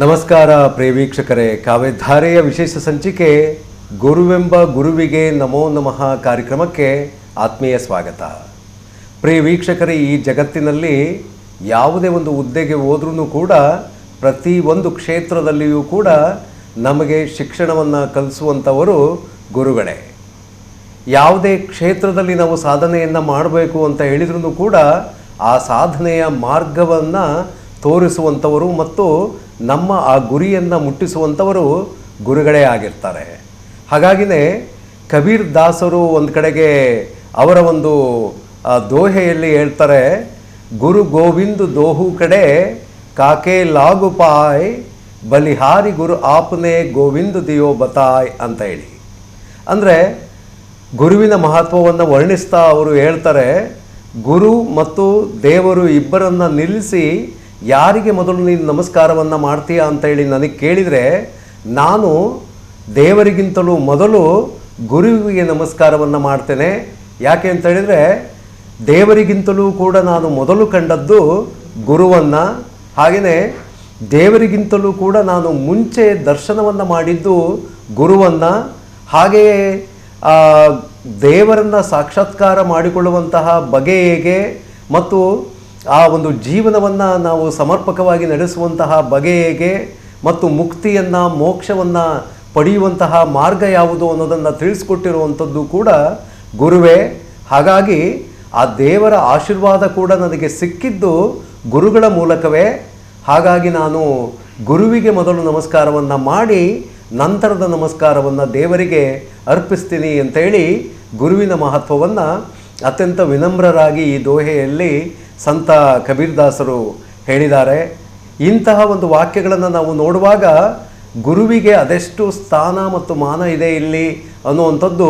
ನಮಸ್ಕಾರ ಪ್ರಿಯ ವೀಕ್ಷಕರೇ, ಕಾವ್ಯಧಾರೆಯ ವಿಶೇಷ ಸಂಚಿಕೆ ಗುರುವೆಂಬ ಗುರುವಿಗೆ ನಮೋ ನಮಃ ಕಾರ್ಯಕ್ರಮಕ್ಕೆ ಆತ್ಮೀಯ ಸ್ವಾಗತ. ಪ್ರಿಯ ವೀಕ್ಷಕರೇ, ಈ ಜಗತ್ತಿನಲ್ಲಿ ಯಾವುದೇ ಒಂದು ಹುದ್ದೆಗೆ ಹೋದ್ರೂ ಕೂಡ ಪ್ರತಿ ಒಂದು ಕ್ಷೇತ್ರದಲ್ಲಿಯೂ ಕೂಡ ನಮಗೆ ಶಿಕ್ಷಣವನ್ನು ಕಲಿಸುವಂಥವರು ಗುರುಗಳೇ. ಯಾವುದೇ ಕ್ಷೇತ್ರದಲ್ಲಿ ನಾವು ಸಾಧನೆಯನ್ನು ಮಾಡಬೇಕು ಅಂತ ಹೇಳಿದ್ರೂ ಕೂಡ ಆ ಸಾಧನೆಯ ಮಾರ್ಗವನ್ನು ತೋರಿಸುವಂಥವರು ಮತ್ತು ನಮ್ಮ ಆ ಗುರಿಯನ್ನು ಮುಟ್ಟಿಸುವಂಥವರು ಗುರುಗಳೇ ಆಗಿರ್ತಾರೆ. ಹಾಗಾಗಿನೇ ಕಬೀರ್ ದಾಸರು ಒಂದು ಕಡೆಗೆ ಅವರ ಒಂದು ದೋಹೆಯಲ್ಲಿ ಹೇಳ್ತಾರೆ, ಗುರು ಗೋವಿಂದ್ ದೋಹು ಕಡೆ ಕಾಕೆ ಲಾಗು ಪಾಯ್ ಬಲಿಹಾರಿ ಗುರು ಆಪ್ನೆ ಗೋವಿಂದ್ ದಿಯೋ ಬತಾಯ್ ಅಂತ ಹೇಳಿ. ಅಂದರೆ ಗುರುವಿನ ಮಹತ್ವವನ್ನು ವರ್ಣಿಸ್ತಾ ಅವರು ಹೇಳ್ತಾರೆ, ಗುರು ಮತ್ತು ದೇವರು ಇಬ್ಬರನ್ನು ನಿಲ್ಲಿಸಿ ಯಾರಿಗೆ ಮೊದಲು ನೀನು ನಮಸ್ಕಾರವನ್ನು ಮಾಡ್ತೀಯ ಅಂತೇಳಿ ನನಗೆ ಕೇಳಿದರೆ ನಾನು ದೇವರಿಗಿಂತಲೂ ಮೊದಲು ಗುರುವಿಗೆ ನಮಸ್ಕಾರವನ್ನು ಮಾಡ್ತೇನೆ. ಯಾಕೆ ಅಂತ ಹೇಳಿದರೆ ದೇವರಿಗಿಂತಲೂ ಕೂಡ ನಾನು ಮೊದಲು ಕಂಡದ್ದು ಗುರುವನ್ನು, ಹಾಗೆಯೇ ದೇವರಿಗಿಂತಲೂ ಕೂಡ ನಾನು ಮುಂಚೆ ದರ್ಶನವನ್ನು ಮಾಡಿದ್ದು ಗುರುವನ್ನು, ಹಾಗೆಯೇ ದೇವರನ್ನು ಸಾಕ್ಷಾತ್ಕಾರ ಮಾಡಿಕೊಳ್ಳುವಂತಹ ಬಗೆ ಹೇಗೆ ಮತ್ತು ಆ ಒಂದು ಜೀವನವನ್ನು ನಾವು ಸಮರ್ಪಕವಾಗಿ ನಡೆಸುವಂತಹ ಬಗೆ ಹೇಗೆ ಮತ್ತು ಮುಕ್ತಿಯನ್ನು ಮೋಕ್ಷವನ್ನು ಪಡೆಯುವಂತಹ ಮಾರ್ಗ ಯಾವುದು ಅನ್ನೋದನ್ನು ತಿಳಿಸ್ಕೊಟ್ಟಿರುವಂಥದ್ದು ಕೂಡ ಗುರುವೇ. ಹಾಗಾಗಿ ಆ ದೇವರ ಆಶೀರ್ವಾದ ಕೂಡ ನನಗೆ ಸಿಕ್ಕಿದ್ದು ಗುರುಗಳ ಮೂಲಕವೇ. ಹಾಗಾಗಿ ನಾನು ಗುರುವಿಗೆ ಮೊದಲು ನಮಸ್ಕಾರವನ್ನು ಮಾಡಿ ನಂತರದ ನಮಸ್ಕಾರವನ್ನು ದೇವರಿಗೆ ಅರ್ಪಿಸ್ತೀನಿ ಅಂತೇಳಿ ಗುರುವಿನ ಮಹತ್ವವನ್ನು ಅತ್ಯಂತ ವಿನಮ್ರರಾಗಿ ಈ ದೋಹೆಯಲ್ಲಿ ಸಂತ ಕಬೀರ್ ದಾಸರು ಹೇಳಿದ್ದಾರೆ. ಇಂತಹ ಒಂದು ವಾಕ್ಯಗಳನ್ನು ನಾವು ನೋಡುವಾಗ ಗುರುವಿಗೆ ಅದೆಷ್ಟು ಸ್ಥಾನ ಮತ್ತು ಮಾನ ಇದೆ ಇಲ್ಲಿ ಅನ್ನುವಂಥದ್ದು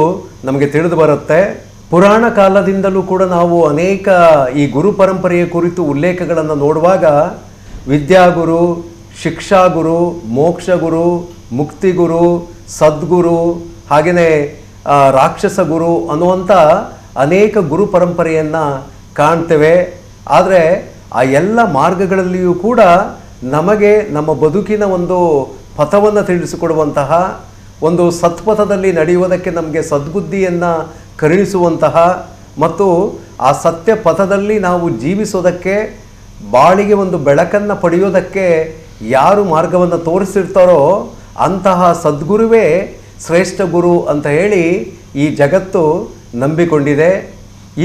ನಮಗೆ ತಿಳಿದು ಬರುತ್ತೆ. ಪುರಾಣ ಕಾಲದಿಂದಲೂ ಕೂಡ ನಾವು ಅನೇಕ ಈ ಗುರು ಪರಂಪರೆಯ ಕುರಿತು ಉಲ್ಲೇಖಗಳನ್ನು ನೋಡುವಾಗ ವಿದ್ಯಾಗುರು, ಶಿಕ್ಷಾಗುರು, ಮೋಕ್ಷಗುರು, ಮುಕ್ತಿಗುರು, ಸದ್ಗುರು, ಹಾಗೆಯೇ ರಾಕ್ಷಸ ಗುರು ಅನ್ನುವಂಥ ಅನೇಕ ಗುರು ಪರಂಪರೆಯನ್ನು ಕಾಣ್ತೇವೆ. ಆದರೆ ಆ ಎಲ್ಲ ಮಾರ್ಗಗಳಲ್ಲಿಯೂ ಕೂಡ ನಮಗೆ ನಮ್ಮ ಬದುಕಿನ ಒಂದು ಪಥವನ್ನು ತಿಳಿಸಿಕೊಡುವಂತಹ, ಒಂದು ಸತ್ಪಥದಲ್ಲಿ ನಡೆಯುವುದಕ್ಕೆ ನಮಗೆ ಸದ್ಬುದ್ಧಿಯನ್ನು ಕರುಣಿಸುವಂತಹ ಮತ್ತು ಆ ಸತ್ಯ ಪಥದಲ್ಲಿ ನಾವು ಜೀವಿಸೋದಕ್ಕೆ, ಬಾಳಿಗೆ ಒಂದು ಬೆಳಕನ್ನು ಪಡೆಯೋದಕ್ಕೆ ಯಾರು ಮಾರ್ಗವನ್ನು ತೋರಿಸಿರ್ತಾರೋ ಅಂತಹ ಸದ್ಗುರುವೇ ಶ್ರೇಷ್ಠ ಗುರು ಅಂತ ಹೇಳಿ ಈ ಜಗತ್ತು ನಂಬಿಕೊಂಡಿದೆ.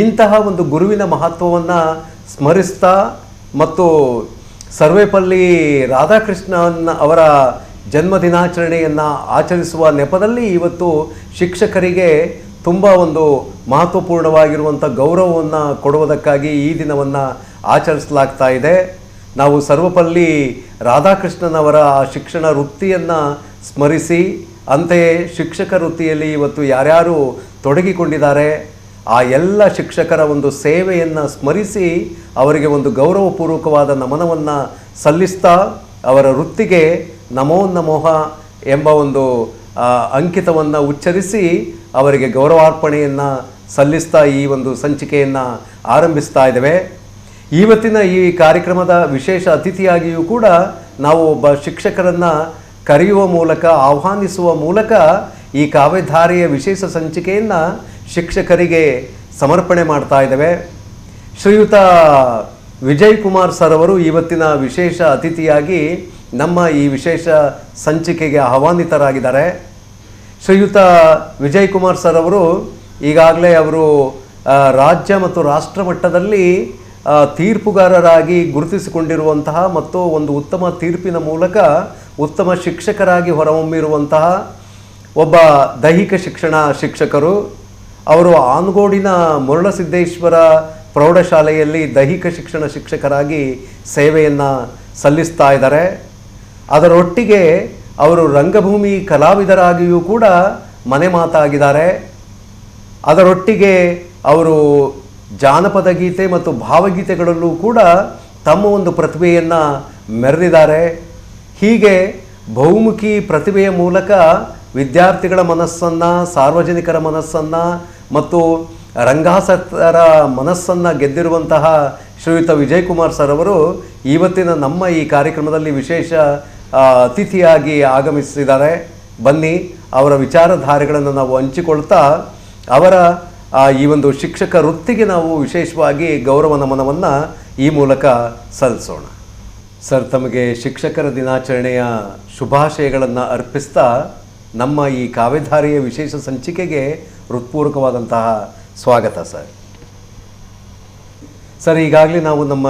ಇಂತಹ ಒಂದು ಗುರುವಿನ ಮಹತ್ವವನ್ನು ಸ್ಮರಿಸ್ತಾ ಮತ್ತು ಸರ್ವೇಪಲ್ಲಿ ರಾಧಾಕೃಷ್ಣನ್ ಅವರ ಜನ್ಮದಿನಾಚರಣೆಯನ್ನು ಆಚರಿಸುವ ನೆಪದಲ್ಲಿ ಇವತ್ತು ಶಿಕ್ಷಕರಿಗೆ ತುಂಬ ಒಂದು ಮಹತ್ವಪೂರ್ಣವಾಗಿರುವಂಥ ಗೌರವವನ್ನು ಕೊಡುವುದಕ್ಕಾಗಿ ಈ ದಿನವನ್ನು ಆಚರಿಸಲಾಗ್ತಾ ಇದೆ. ನಾವು ಸರ್ವಪಲ್ಲಿ ರಾಧಾಕೃಷ್ಣನವರ ಶಿಕ್ಷಣ ವೃತ್ತಿಯನ್ನು ಸ್ಮರಿಸಿ, ಅಂತೆಯೇ ಶಿಕ್ಷಕ ವೃತ್ತಿಯಲ್ಲಿ ಇವತ್ತು ಯಾರ್ಯಾರು ತೊಡಗಿಕೊಂಡಿದ್ದಾರೆ ಆ ಎಲ್ಲ ಶಿಕ್ಷಕರ ಒಂದು ಸೇವೆಯನ್ನು ಸ್ಮರಿಸಿ ಅವರಿಗೆ ಒಂದು ಗೌರವಪೂರ್ವಕವಾದ ನಮನವನ್ನು ಸಲ್ಲಿಸ್ತಾ ಅವರ ವೃತ್ತಿಗೆ ನಮೋ ನಮೋಹ ಎಂಬ ಒಂದು ಅಂಕಿತವನ್ನು ಉಚ್ಚರಿಸಿ ಅವರಿಗೆ ಗೌರವಾರ್ಪಣೆಯನ್ನು ಸಲ್ಲಿಸ್ತಾ ಈ ಒಂದು ಸಂಚಿಕೆಯನ್ನು ಆರಂಭಿಸ್ತಾ ಇದ್ದೇವೆ. ಇವತ್ತಿನ ಈ ಕಾರ್ಯಕ್ರಮದ ವಿಶೇಷ ಅತಿಥಿಯಾಗಿಯೂ ಕೂಡ ನಾವು ಒಬ್ಬ ಶಿಕ್ಷಕರನ್ನು ಕರೆಯುವ ಮೂಲಕ, ಆಹ್ವಾನಿಸುವ ಮೂಲಕ ಈ ಕಾವ್ಯಧಾರೆಯ ವಿಶೇಷ ಸಂಚಿಕೆಯನ್ನು ಶಿಕ್ಷಕರಿಗೆ ಸಮರ್ಪಣೆ ಮಾಡ್ತಾ ಇದ್ದೇವೆ. ಶ್ರೀಯುತ ವಿಜಯ್ ಕುಮಾರ್ ಸರ್ ಅವರು ಇವತ್ತಿನ ವಿಶೇಷ ಅತಿಥಿಯಾಗಿ ನಮ್ಮ ಈ ವಿಶೇಷ ಸಂಚಿಕೆಗೆ ಆಹ್ವಾನಿತರಾಗಿದ್ದಾರೆ. ಶ್ರೀಯುತ ವಿಜಯ್ ಕುಮಾರ್ ಸರ್ ಅವರು ಈಗಾಗಲೇ ಅವರು ರಾಜ್ಯ ಮತ್ತು ರಾಷ್ಟ್ರ ಮಟ್ಟದಲ್ಲಿ ತೀರ್ಪುಗಾರರಾಗಿ ಗುರುತಿಸಿಕೊಂಡಿರುವಂತಹ ಮತ್ತು ಒಂದು ಉತ್ತಮ ತೀರ್ಪಿನ ಮೂಲಕ ಉತ್ತಮ ಶಿಕ್ಷಕರಾಗಿ ಹೊರಹೊಮ್ಮಿರುವಂತಹ ಒಬ್ಬ ದೈಹಿಕ ಶಿಕ್ಷಣ ಶಿಕ್ಷಕರು. ಅವರು ಆನಗೋಡಿನ ಮುರುಳಸಿದ್ದೇಶ್ವರ ಪ್ರೌಢಶಾಲೆಯಲ್ಲಿ ದೈಹಿಕ ಶಿಕ್ಷಣ ಶಿಕ್ಷಕರಾಗಿ ಸೇವೆಯನ್ನು ಸಲ್ಲಿಸ್ತಾ ಇದ್ದಾರೆ. ಅದರೊಟ್ಟಿಗೆ ಅವರು ರಂಗಭೂಮಿ ಕಲಾವಿದರಾಗಿಯೂ ಕೂಡ ಮನೆ ಮಾತಾಗಿದ್ದಾರೆ. ಅದರೊಟ್ಟಿಗೆ ಅವರು ಜಾನಪದ ಗೀತೆ ಮತ್ತು ಭಾವಗೀತೆಗಳಲ್ಲೂ ಕೂಡ ತಮ್ಮ ಒಂದು ಪ್ರತಿಭೆಯನ್ನು ಮೆರೆದಿದ್ದಾರೆ. ಹೀಗೆ ಬಹುಮುಖಿ ಪ್ರತಿಭೆಯ ಮೂಲಕ ವಿದ್ಯಾರ್ಥಿಗಳ ಮನಸ್ಸನ್ನು, ಸಾರ್ವಜನಿಕರ ಮನಸ್ಸನ್ನು ಮತ್ತು ರಂಗಾಸಕ್ತರ ಮನಸ್ಸನ್ನು ಗೆದ್ದಿರುವಂತಹ ಶ್ರೀಯುತ ವಿಜಯ್ ಕುಮಾರ್ ಸರ್ ಅವರು ಇವತ್ತಿನ ನಮ್ಮ ಈ ಕಾರ್ಯಕ್ರಮದಲ್ಲಿ ವಿಶೇಷ ಅತಿಥಿಯಾಗಿ ಆಗಮಿಸಿದ್ದಾರೆ. ಬನ್ನಿ, ಅವರ ವಿಚಾರಧಾರೆಗಳನ್ನು ನಾವು ಹಂಚಿಕೊಳ್ತಾ ಅವರ ಈ ಒಂದು ಶಿಕ್ಷಕ ವೃತ್ತಿಗೆ ನಾವು ವಿಶೇಷವಾಗಿ ಗೌರವ ನಮನವನ್ನು ಈ ಮೂಲಕ ಸಲ್ಲಿಸೋಣ. ಸರ್, ತಮಗೆ ಶಿಕ್ಷಕರ ದಿನಾಚರಣೆಯ ಶುಭಾಶಯಗಳನ್ನು ಅರ್ಪಿಸ್ತಾ ನಮ್ಮ ಈ ಕಾವ್ಯಧಾರೆಯ ವಿಶೇಷ ಸಂಚಿಕೆಗೆ ಹೃತ್ಪೂರ್ವಕವಾದಂತಹ ಸ್ವಾಗತ ಸರ್. ಸರ್, ಈಗಾಗಲೇ ನಾವು ನಮ್ಮ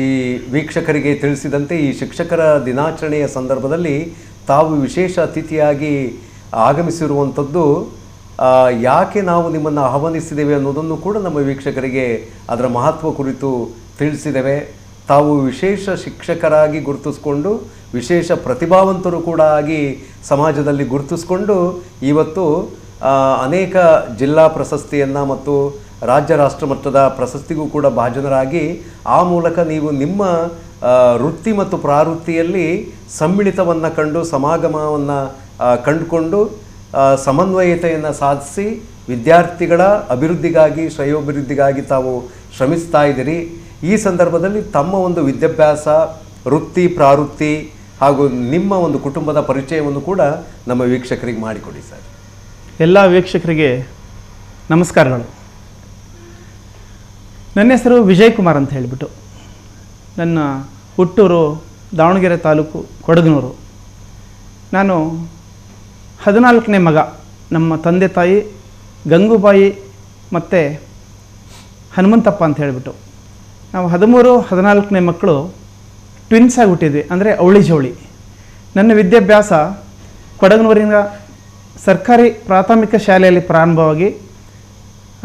ಈ ವೀಕ್ಷಕರಿಗೆ ತಿಳಿಸಿದಂತೆ ಈ ಶಿಕ್ಷಕರ ದಿನಾಚರಣೆಯ ಸಂದರ್ಭದಲ್ಲಿ ತಾವು ವಿಶೇಷ ಅತಿಥಿಯಾಗಿ ಆಗಮಿಸಿರುವಂಥದ್ದು ಯಾಕೆ ನಾವು ನಿಮ್ಮನ್ನು ಆಹ್ವಾನಿಸಿದ್ದೇವೆ ಅನ್ನೋದನ್ನು ಕೂಡ ನಮ್ಮ ವೀಕ್ಷಕರಿಗೆ ಅದರ ಮಹತ್ವ ಕುರಿತು ತಿಳಿಸಿದ್ದೇವೆ. ತಾವು ವಿಶೇಷ ಶಿಕ್ಷಕರಾಗಿ ಗುರುತಿಸ್ಕೊಂಡು ವಿಶೇಷ ಪ್ರತಿಭಾವಂತರು ಕೂಡ ಆಗಿ ಸಮಾಜದಲ್ಲಿ ಗುರುತಿಸ್ಕೊಂಡು ಇವತ್ತು ಅನೇಕ ಜಿಲ್ಲಾ ಪ್ರಶಸ್ತಿಯನ್ನು ಮತ್ತು ರಾಜ್ಯ ರಾಷ್ಟ್ರ ಮಟ್ಟದ ಪ್ರಶಸ್ತಿಗೂ ಕೂಡ ಭಾಜನರಾಗಿ ಆ ಮೂಲಕ ನೀವು ನಿಮ್ಮ ವೃತ್ತಿ ಮತ್ತು ಪ್ರಾವೃತ್ತಿಯಲ್ಲಿ ಸಮ್ಮಿಳಿತವನ್ನು ಕಂಡು ಸಮಾಗಮವನ್ನು ಕಂಡುಕೊಂಡು ಸಮನ್ವಯತೆಯನ್ನು ಸಾಧಿಸಿ ವಿದ್ಯಾರ್ಥಿಗಳ ಅಭಿವೃದ್ಧಿಗಾಗಿ ಶ್ರೇಯೋಭಿವೃದ್ಧಿಗಾಗಿ ತಾವು ಶ್ರಮಿಸ್ತಾ ಇದ್ದೀರಿ. ಈ ಸಂದರ್ಭದಲ್ಲಿ ತಮ್ಮ ಒಂದು ವಿದ್ಯಾಭ್ಯಾಸ, ವೃತ್ತಿ, ಪ್ರಾವೃತ್ತಿ ಹಾಗೂ ನಿಮ್ಮ ಒಂದು ಕುಟುಂಬದ ಪರಿಚಯವನ್ನು ಕೂಡ ನಮ್ಮ ವೀಕ್ಷಕರಿಗೆ ಮಾಡಿಕೊಡಿ ಸರ್. ಎಲ್ಲ ವೀಕ್ಷಕರಿಗೆ ನಮಸ್ಕಾರಗಳು. ನನ್ನ ಹೆಸರು ವಿಜಯ್ ಕುಮಾರ್ ಅಂತ ಹೇಳಿಬಿಟ್ಟು. ನನ್ನ ಹುಟ್ಟೂರು ದಾವಣಗೆರೆ ತಾಲೂಕು ಕೊಡಗನೂರು. ನಾನು 14ನೇ ಮಗ. ನಮ್ಮ ತಂದೆ ತಾಯಿ ಗಂಗೂಬಾಯಿ ಮತ್ತು ಹನುಮಂತಪ್ಪ ಅಂತ ಹೇಳಿಬಿಟ್ಟು ನಾವು 13-14ನೇ ಮಕ್ಕಳು ಟ್ವಿನ್ಸ್ ಆಗಿ ಹುಟ್ಟಿದ್ವಿ, ಅಂದರೆ ಅವಳಿ ಜವಳಿ. ನನ್ನ ವಿದ್ಯಾಭ್ಯಾಸ ಕೊಡಗನೂರಿನ ಸರ್ಕಾರಿ ಪ್ರಾಥಮಿಕ ಶಾಲೆಯಲ್ಲಿ ಪ್ರಾರಂಭವಾಗಿ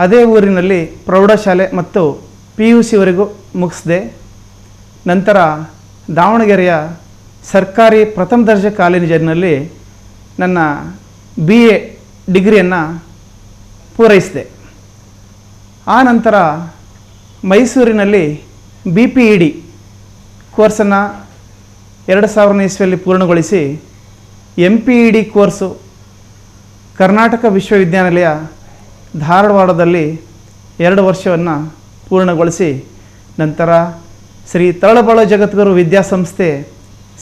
ಅದೇ ಊರಿನಲ್ಲಿ ಪ್ರೌಢಶಾಲೆ ಮತ್ತು PUCವರೆಗೂ ಮುಗಿಸಿದೆ. ನಂತರ ದಾವಣಗೆರೆಯ ಸರ್ಕಾರಿ ಪ್ರಥಮ ದರ್ಜೆ ಕಾಲೇಜಿನಲ್ಲಿ ನನ್ನ BA ಡಿಗ್ರಿಯನ್ನು ಪೂರೈಸಿದೆ. ಆ ನಂತರ ಮೈಸೂರಿನಲ್ಲಿ BPED ಕೋರ್ಸನ್ನು 2000ನೇ ಇಸ್ವಿಯಲ್ಲಿ ಪೂರ್ಣಗೊಳಿಸಿ MPED ಕೋರ್ಸು ಕರ್ನಾಟಕ ವಿಶ್ವವಿದ್ಯಾನಿಲಯ ಧಾರವಾಡದಲ್ಲಿ 2 ವರ್ಷವನ್ನು ಪೂರ್ಣಗೊಳಿಸಿ ನಂತರ ಶ್ರೀ ತರಳಬಾಳು ಜಗದ್ಗುರು ವಿದ್ಯಾಸಂಸ್ಥೆ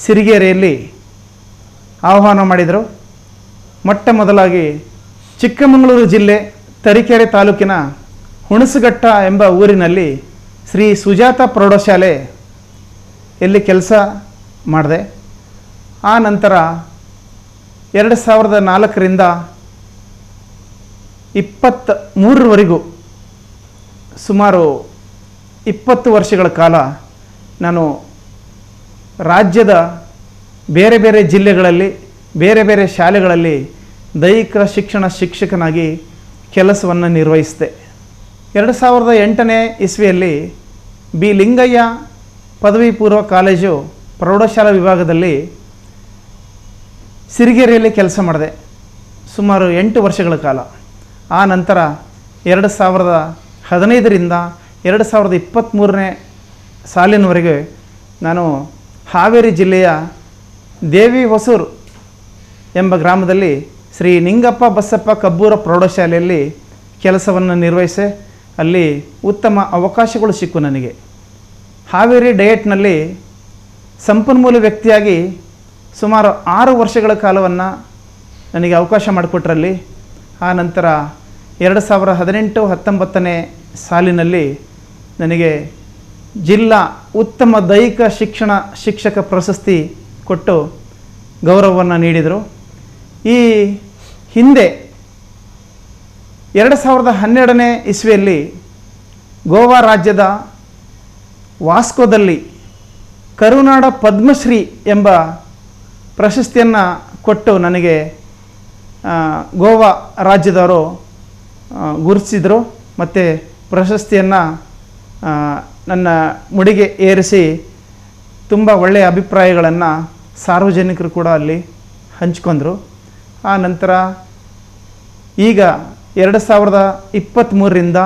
ಸಿರಿಗೆರೆಯಲ್ಲಿ ಆಹ್ವಾನ ಮಾಡಿದರು. ಮೊಟ್ಟ ಮೊದಲಾಗಿ ಚಿಕ್ಕಮಗಳೂರು ಜಿಲ್ಲೆ ತರೀಕೆರೆ ತಾಲೂಕಿನ ಹುಣಸಘಟ್ಟ ಎಂಬ ಊರಿನಲ್ಲಿ ಶ್ರೀ ಸುಜಾತ ಪ್ರೌಢಶಾಲೆ ಎಲ್ಲಿ ಕೆಲಸ ಮಾಡಿದೆ. ಆ ನಂತರ 2004ರಿಂದ 2023ರವರೆಗೂ ಸುಮಾರು 20 ವರ್ಷಗಳ ಕಾಲ ನಾನು ರಾಜ್ಯದ ಬೇರೆ ಬೇರೆ ಜಿಲ್ಲೆಗಳಲ್ಲಿ ಬೇರೆ ಬೇರೆ ಶಾಲೆಗಳಲ್ಲಿ ದೈಹಿಕ ಶಿಕ್ಷಣ ಶಿಕ್ಷಕನಾಗಿ ಕೆಲಸವನ್ನು ನಿರ್ವಹಿಸಿದೆ. 2008ನೇ ಇಸ್ವಿಯಲ್ಲಿ ಬಿ ಲಿಂಗಯ್ಯ ಪದವಿ ಪೂರ್ವ ಕಾಲೇಜು ಪ್ರೌಢಶಾಲಾ ವಿಭಾಗದಲ್ಲಿ ಸಿರಿಗೆರೆಯಲ್ಲಿ ಕೆಲಸ ಮಾಡಿದೆ ಸುಮಾರು 8 ವರ್ಷಗಳ ಕಾಲ. ಆ ನಂತರ 2015ರಿಂದ 2023ನೇ ಸಾಲಿನವರೆಗೆ ನಾನು ಹಾವೇರಿ ಜಿಲ್ಲೆಯ ದೇವಿ ಹೊಸೂರು ಎಂಬ ಗ್ರಾಮದಲ್ಲಿ ಶ್ರೀ ನಿಂಗಪ್ಪ ಬಸಪ್ಪ ಕಬ್ಬೂರ ಪ್ರೌಢಶಾಲೆಯಲ್ಲಿ ಕೆಲಸವನ್ನು ನಿರ್ವಹಿಸಿ ಅಲ್ಲಿ ಉತ್ತಮ ಅವಕಾಶಗಳು ಸಿಕ್ಕು ನನಗೆ. ಹಾವೇರಿ ಡಯಟ್ನಲ್ಲಿ ಸಂಪನ್ಮೂಲ ವ್ಯಕ್ತಿಯಾಗಿ ಸುಮಾರು 6 ವರ್ಷಗಳ ಕಾಲವನ್ನು ನನಗೆ ಅವಕಾಶ ಮಾಡಿಕೊಟ್ರಲ್ಲಿ. ಆ ನಂತರ 2018-19ನೇ ಸಾಲಿನಲ್ಲಿ ನನಗೆ ಜಿಲ್ಲಾ ಉತ್ತಮ ದೈಹಿಕ ಶಿಕ್ಷಣ ಶಿಕ್ಷಕ ಪ್ರಶಸ್ತಿ ಕೊಟ್ಟು ಗೌರವವನ್ನು ನೀಡಿದರು. ಈ ಹಿಂದೆ 2012ನೇ ಇಸ್ವಿಯಲ್ಲಿ ಗೋವಾ ರಾಜ್ಯದ ವಾಸ್ಕೋದಲ್ಲಿ ಕರುನಾಡ ಪದ್ಮಶ್ರೀ ಎಂಬ ಪ್ರಶಸ್ತಿಯನ್ನು ಕೊಟ್ಟು ನನಗೆ ಗೋವಾ ರಾಜ್ಯದವರು ಗುರುತಿಸಿದರು ಮತ್ತು ಪ್ರಶಸ್ತಿಯನ್ನು ನನ್ನ ಮುಡಿಗೆ ಏರಿಸಿ ತುಂಬ ಒಳ್ಳೆಯ ಅಭಿಪ್ರಾಯಗಳನ್ನು ಸಾರ್ವಜನಿಕರು ಕೂಡ ಅಲ್ಲಿ ಹಂಚ್ಕೊಂಡ್ರು. ಆ ನಂತರ ಈಗ 2023ರಿಂದ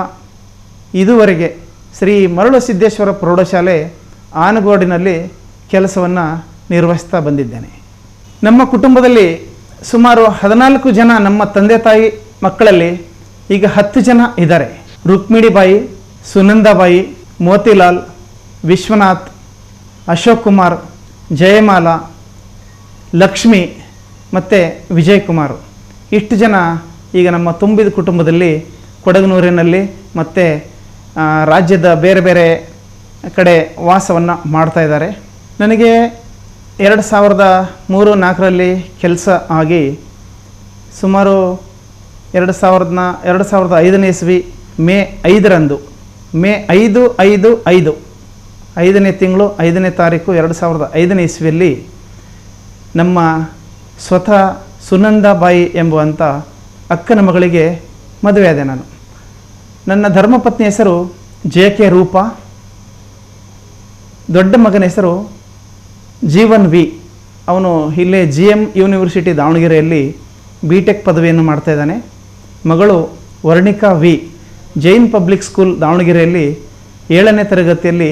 ಇದುವರೆಗೆ ಶ್ರೀ ಮರಳು ಸಿದ್ದೇಶ್ವರ ಪ್ರೌಢಶಾಲೆ ಆನಗೋಡಿನಲ್ಲಿ ಕೆಲಸವನ್ನು ನಿರ್ವಹಿಸ್ತಾ ಬಂದಿದ್ದೇನೆ. ನಮ್ಮ ಕುಟುಂಬದಲ್ಲಿ ಸುಮಾರು 14 ಜನ ನಮ್ಮ ತಂದೆ ತಾಯಿ ಮಕ್ಕಳಲ್ಲಿ ಈಗ 10 ಜನ ಇದ್ದಾರೆ. ರುಕ್ಮಿಣಿಬಾಯಿ, ಸುನಂದಾಬಾಯಿ, ಮೋತಿಲಾಲ್, ವಿಶ್ವನಾಥ್, ಅಶೋಕ್ ಕುಮಾರ್, ಜಯಮಾಲಾ, ಲಕ್ಷ್ಮಿ ಮತ್ತು ವಿಜಯ್ ಕುಮಾರ್ ಇಷ್ಟು ಜನ ಈಗ ನಮ್ಮ ತುಂಬಿದ ಕುಟುಂಬದಲ್ಲಿ ಕೊಡಗನೂರಿನಲ್ಲಿ ಮತ್ತು ರಾಜ್ಯದ ಬೇರೆ ಬೇರೆ ಕಡೆ ವಾಸವನ್ನು ಮಾಡ್ತಾಯಿದ್ದಾರೆ. ನನಗೆ 2003-4ರಲ್ಲಿ ಕೆಲಸ ಆಗಿ ಸುಮಾರು 2005ನೇ ಇಸ್ವಿ ಮೇ 5ರಂದು ಮೇ 5ನೇ ತಿಂಗಳು 5ನೇ ತಾರೀಕು 2005ನೇ ಇಸ್ವಿಯಲ್ಲಿ ನಮ್ಮ ಸ್ವತಃ ಸುನಂದಾಬಾಯಿ ಎಂಬುವಂಥ ಅಕ್ಕನ ಮಗಳಿಗೆ ಮದುವೆಯಾದೆ ನಾನು. ನನ್ನ ಧರ್ಮಪತ್ನಿ ಹೆಸರು JK ರೂಪಾ, ದೊಡ್ಡ ಮಗನ ಹೆಸರು ಜೀವನ್ ವಿ. ಅವನು ಇಲ್ಲೇ GM ಯೂನಿವರ್ಸಿಟಿ ದಾವಣಗೆರೆಯಲ್ಲಿ BTech ಪದವಿಯನ್ನು ಮಾಡ್ತಾಯಿದ್ದಾನೆ. ಮಗಳು Varnika V Jain public school ದಾವಣಗೆರೆಯಲ್ಲಿ 7ನೇ ತರಗತಿಯಲ್ಲಿ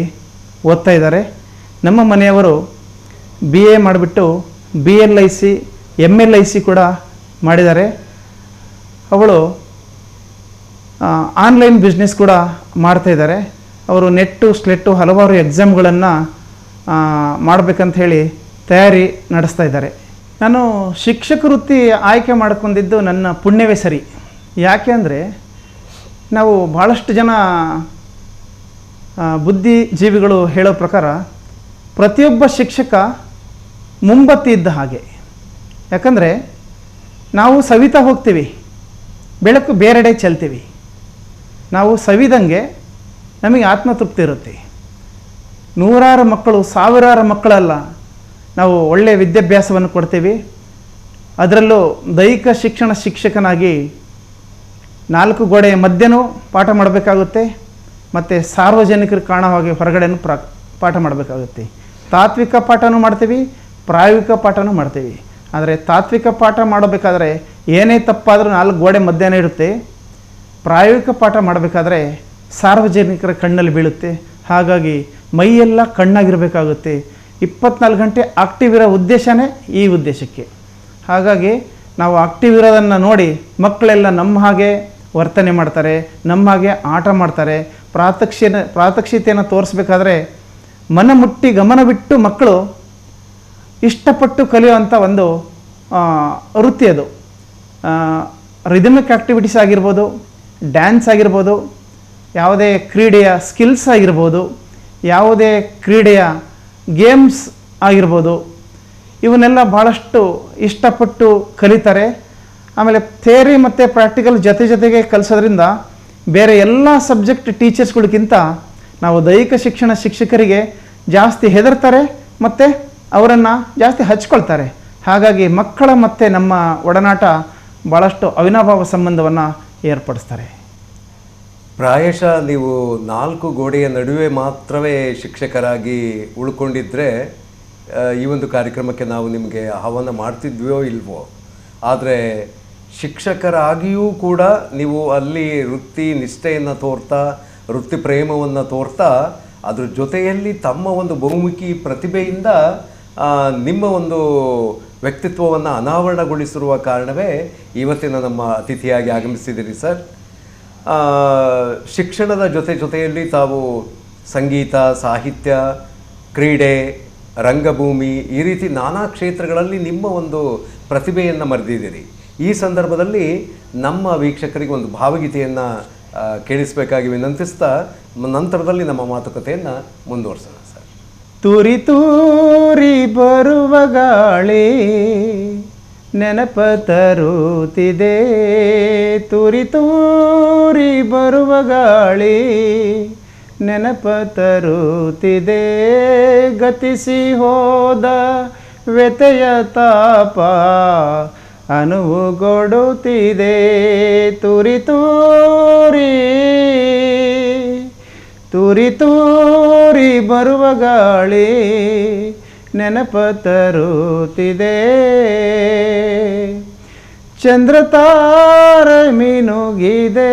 ಓದ್ತಾ ಇದ್ದಾರೆ. ನಮ್ಮ ಮನೆಯವರು BA ಮಾಡಿಬಿಟ್ಟು BLIC MLIC ಕೂಡ ಮಾಡಿದ್ದಾರೆ. ಅವಳು ಆನ್ಲೈನ್ ಬಿಸ್ನೆಸ್ ಕೂಡ ಮಾಡ್ತಾಯಿದ್ದಾರೆ. ಅವರು ನೆಟ್ಟು ಸ್ಲೆಟ್ಟು ಹಲವಾರು ಎಕ್ಸಾಮ್ಗಳನ್ನು ಮಾಡಬೇಕಂತ ಹೇಳಿ ತಯಾರಿ ನಡೆಸ್ತಾ ಇದ್ದಾರೆ. ನಾನು ಶಿಕ್ಷಕ ವೃತ್ತಿ ಆಯ್ಕೆ ಮಾಡ್ಕೊಂಡಿದ್ದು ನನ್ನ ಪುಣ್ಯವೇ ಸರಿ. ಯಾಕೆ ಅಂದರೆ ನಾವು ಭಾಳಷ್ಟು ಜನ ಬುದ್ಧಿಜೀವಿಗಳು ಹೇಳೋ ಪ್ರಕಾರ ಪ್ರತಿಯೊಬ್ಬ ಶಿಕ್ಷಕ ಮುಂಬತ್ತಿ ಇದ್ದ ಹಾಗೆ. ಯಾಕಂದರೆ ನಾವು ಸವಿತಾ ಹೋಗ್ತೀವಿ, ಬೆಳಕು ಬೇರೆಡೆ ಚೆಲ್ತೀವಿ. ನಾವು ಸವಿದಂಗೆ ನಮಗೆ ಆತ್ಮತೃಪ್ತಿ ಇರುತ್ತೆ. ನೂರಾರು ಮಕ್ಕಳು, ಸಾವಿರಾರು ಮಕ್ಕಳಲ್ಲ, ನಾವು ಒಳ್ಳೆಯ ವಿದ್ಯಾಭ್ಯಾಸವನ್ನು ಕೊಡ್ತೀವಿ. ಅದರಲ್ಲೂ ದೈಹಿಕ ಶಿಕ್ಷಣ ಶಿಕ್ಷಕನಾಗಿ 4 ಗೋಡೆಯ ಮಧ್ಯೆನೂ ಪಾಠ ಮಾಡಬೇಕಾಗುತ್ತೆ ಮತ್ತು ಸಾರ್ವಜನಿಕರಿಗೆ ಕಾಣೋ ಹಾಗೆ ಹೊರಗಡೆನೂ ಪಾಠ ಮಾಡಬೇಕಾಗುತ್ತೆ. ತಾತ್ವಿಕ ಪಾಠನೂ ಮಾಡ್ತೀವಿ, ಪ್ರಾಯೋಗಿಕ ಪಾಠನೂ ಮಾಡ್ತೀವಿ. ಆದರೆ ತಾತ್ವಿಕ ಪಾಠ ಮಾಡಬೇಕಾದ್ರೆ ಏನೇ ತಪ್ಪಾದರೂ 4 ಗೋಡೆ ಮಧ್ಯೆನೇ ಇರುತ್ತೆ. ಪ್ರಾಯೋಗಿಕ ಪಾಠ ಮಾಡಬೇಕಾದ್ರೆ ಸಾರ್ವಜನಿಕರ ಕಣ್ಣಲ್ಲಿ ಬೀಳುತ್ತೆ. ಹಾಗಾಗಿ ಮೈಯೆಲ್ಲ ಕಣ್ಣಾಗಿರಬೇಕಾಗುತ್ತೆ. 24 ಗಂಟೆ ಆಕ್ಟಿವ್ ಇರೋ ಉದ್ದೇಶನೇ ಈ ಉದ್ದೇಶಕ್ಕೆ. ಹಾಗಾಗಿ ನಾವು ಆಕ್ಟಿವ್ ಇರೋದನ್ನು ನೋಡಿ ಮಕ್ಕಳೆಲ್ಲ ನಮ್ಮ ಹಾಗೆ ವರ್ತನೆ ಮಾಡ್ತಾರೆ, ನಮ್ಮ ಹಾಗೆ ಆಟ ಮಾಡ್ತಾರೆ. ಪ್ರಾತ್ಯಕ್ಷಿತೆಯನ್ನು ತೋರಿಸ್ಬೇಕಾದ್ರೆ ಮನಮುಟ್ಟಿ ಗಮನ ಬಿಟ್ಟು ಮಕ್ಕಳು ಇಷ್ಟಪಟ್ಟು ಕಲಿಯುವಂಥ ಒಂದು ವೃತ್ತಿ ಅದು. ರಿದಮಿಕ್ ಆ್ಯಕ್ಟಿವಿಟೀಸ್ ಆಗಿರ್ಬೋದು, ಡ್ಯಾನ್ಸ್ ಆಗಿರ್ಬೋದು, ಯಾವುದೇ ಕ್ರೀಡೆಯ ಸ್ಕಿಲ್ಸ್ ಆಗಿರ್ಬೋದು, ಯಾವುದೇ ಕ್ರೀಡೆಯ ಗೇಮ್ಸ್ ಆಗಿರ್ಬೋದು, ಇವನ್ನೆಲ್ಲ ಭಾಳಷ್ಟು ಇಷ್ಟಪಟ್ಟು ಕಲಿತಾರೆ. ಆಮೇಲೆ ಥಿಯರಿ ಮತ್ತು ಪ್ರಾಕ್ಟಿಕಲ್ ಜೊತೆಗೆ ಕಲಿಸೋದ್ರಿಂದ ಬೇರೆ ಎಲ್ಲ ಸಬ್ಜೆಕ್ಟ್ ಟೀಚರ್ಸ್ಗಳಿಗಿಂತ ನಾವು ದೈಹಿಕ ಶಿಕ್ಷಣ ಶಿಕ್ಷಕರಿಗೆ ಜಾಸ್ತಿ ಹೆದರ್ತಾರೆ ಮತ್ತು ಅವರನ್ನು ಜಾಸ್ತಿ ಹಚ್ಕೊಳ್ತಾರೆ. ಹಾಗಾಗಿ ಮಕ್ಕಳ ಮತ್ತು ನಮ್ಮ ಒಡನಾಟ ಭಾಳಷ್ಟು ಅವಿನಾಭಾವ ಸಂಬಂಧವನ್ನು ಏರ್ಪಡಿಸ್ತಾರೆ. ಪ್ರಾಯಶಃ ನೀವು 4 ಗೋಡೆಯ ನಡುವೆ ಮಾತ್ರವೇ ಶಿಕ್ಷಕರಾಗಿ ಉಳ್ಕೊಂಡಿದ್ದರೆ ಈ ಒಂದು ಕಾರ್ಯಕ್ರಮಕ್ಕೆ ನಾವು ನಿಮಗೆ ಆಹ್ವಾನ ಮಾಡ್ತಿದ್ವೋ ಇಲ್ವೋ. ಆದರೆ ಶಿಕ್ಷಕರಾಗಿಯೂ ಕೂಡ ನೀವು ಅಲ್ಲಿ ವೃತ್ತಿ ನಿಷ್ಠೆಯನ್ನು ತೋರ್ತಾ, ವೃತ್ತಿ ಪ್ರೇಮವನ್ನು ತೋರ್ತಾ, ಅದ್ರ ಜೊತೆಯಲ್ಲಿ ತಮ್ಮ ಒಂದು ಬಹುಮುಖಿ ಪ್ರತಿಭೆಯಿಂದ ನಿಮ್ಮ ಒಂದು ವ್ಯಕ್ತಿತ್ವವನ್ನು ಅನಾವರಣಗೊಳಿಸಿರುವ ಕಾರಣವೇ ಇವತ್ತಿನ ನಮ್ಮ ಅತಿಥಿಯಾಗಿ ಆಗಮಿಸಿದ್ದೀರಿ ಸರ್. ಶಿಕ್ಷಣದ ಜೊತೆಯಲ್ಲಿ ತಾವು ಸಂಗೀತ, ಸಾಹಿತ್ಯ, ಕ್ರೀಡೆ, ರಂಗಭೂಮಿ ಈ ರೀತಿ ನಾನಾ ಕ್ಷೇತ್ರಗಳಲ್ಲಿ ನಿಮ್ಮ ಒಂದು ಪ್ರತಿಭೆಯನ್ನು ಮೆರೆದಿದ್ದೀರಿ. ಈ ಸಂದರ್ಭದಲ್ಲಿ ನಮ್ಮ ವೀಕ್ಷಕರಿಗೆ ಒಂದು ಭಾವಗೀತೆಯನ್ನು ಕೇಳಿಸಬೇಕಾಗಿ ವಿನಂತಿಸ್ತಾ ನಂತರದಲ್ಲಿ ನಮ್ಮ ಮಾತುಕತೆಯನ್ನು ಮುಂದುವರಿಸೋಣ ಸರ್. ತೂರಿ ತೂರಿ ಬರುವ ಗಾಳಿ ನೆನಪ ತರುತ್ತಿದೆ, ತೂರಿ ತೂರಿ ಬರುವ ಗಾಳಿ ನೆನಪ ತರುತ್ತಿದೆ, ಗತಿಸಿ ಹೋದ ವ್ಯತೆಯ ತಾಪ ಅನುವುಗೊಡುತ್ತಿದೆ, ತೂರಿ ತೂರಿ ತೂರಿ ತೂರಿ ಬರುವ ಗಾಳಿ ನೆನಪ ತರುತ್ತಿದೆ, ಚಂದ್ರ ತಾರೆ ಮಿನುಗಿದೆ,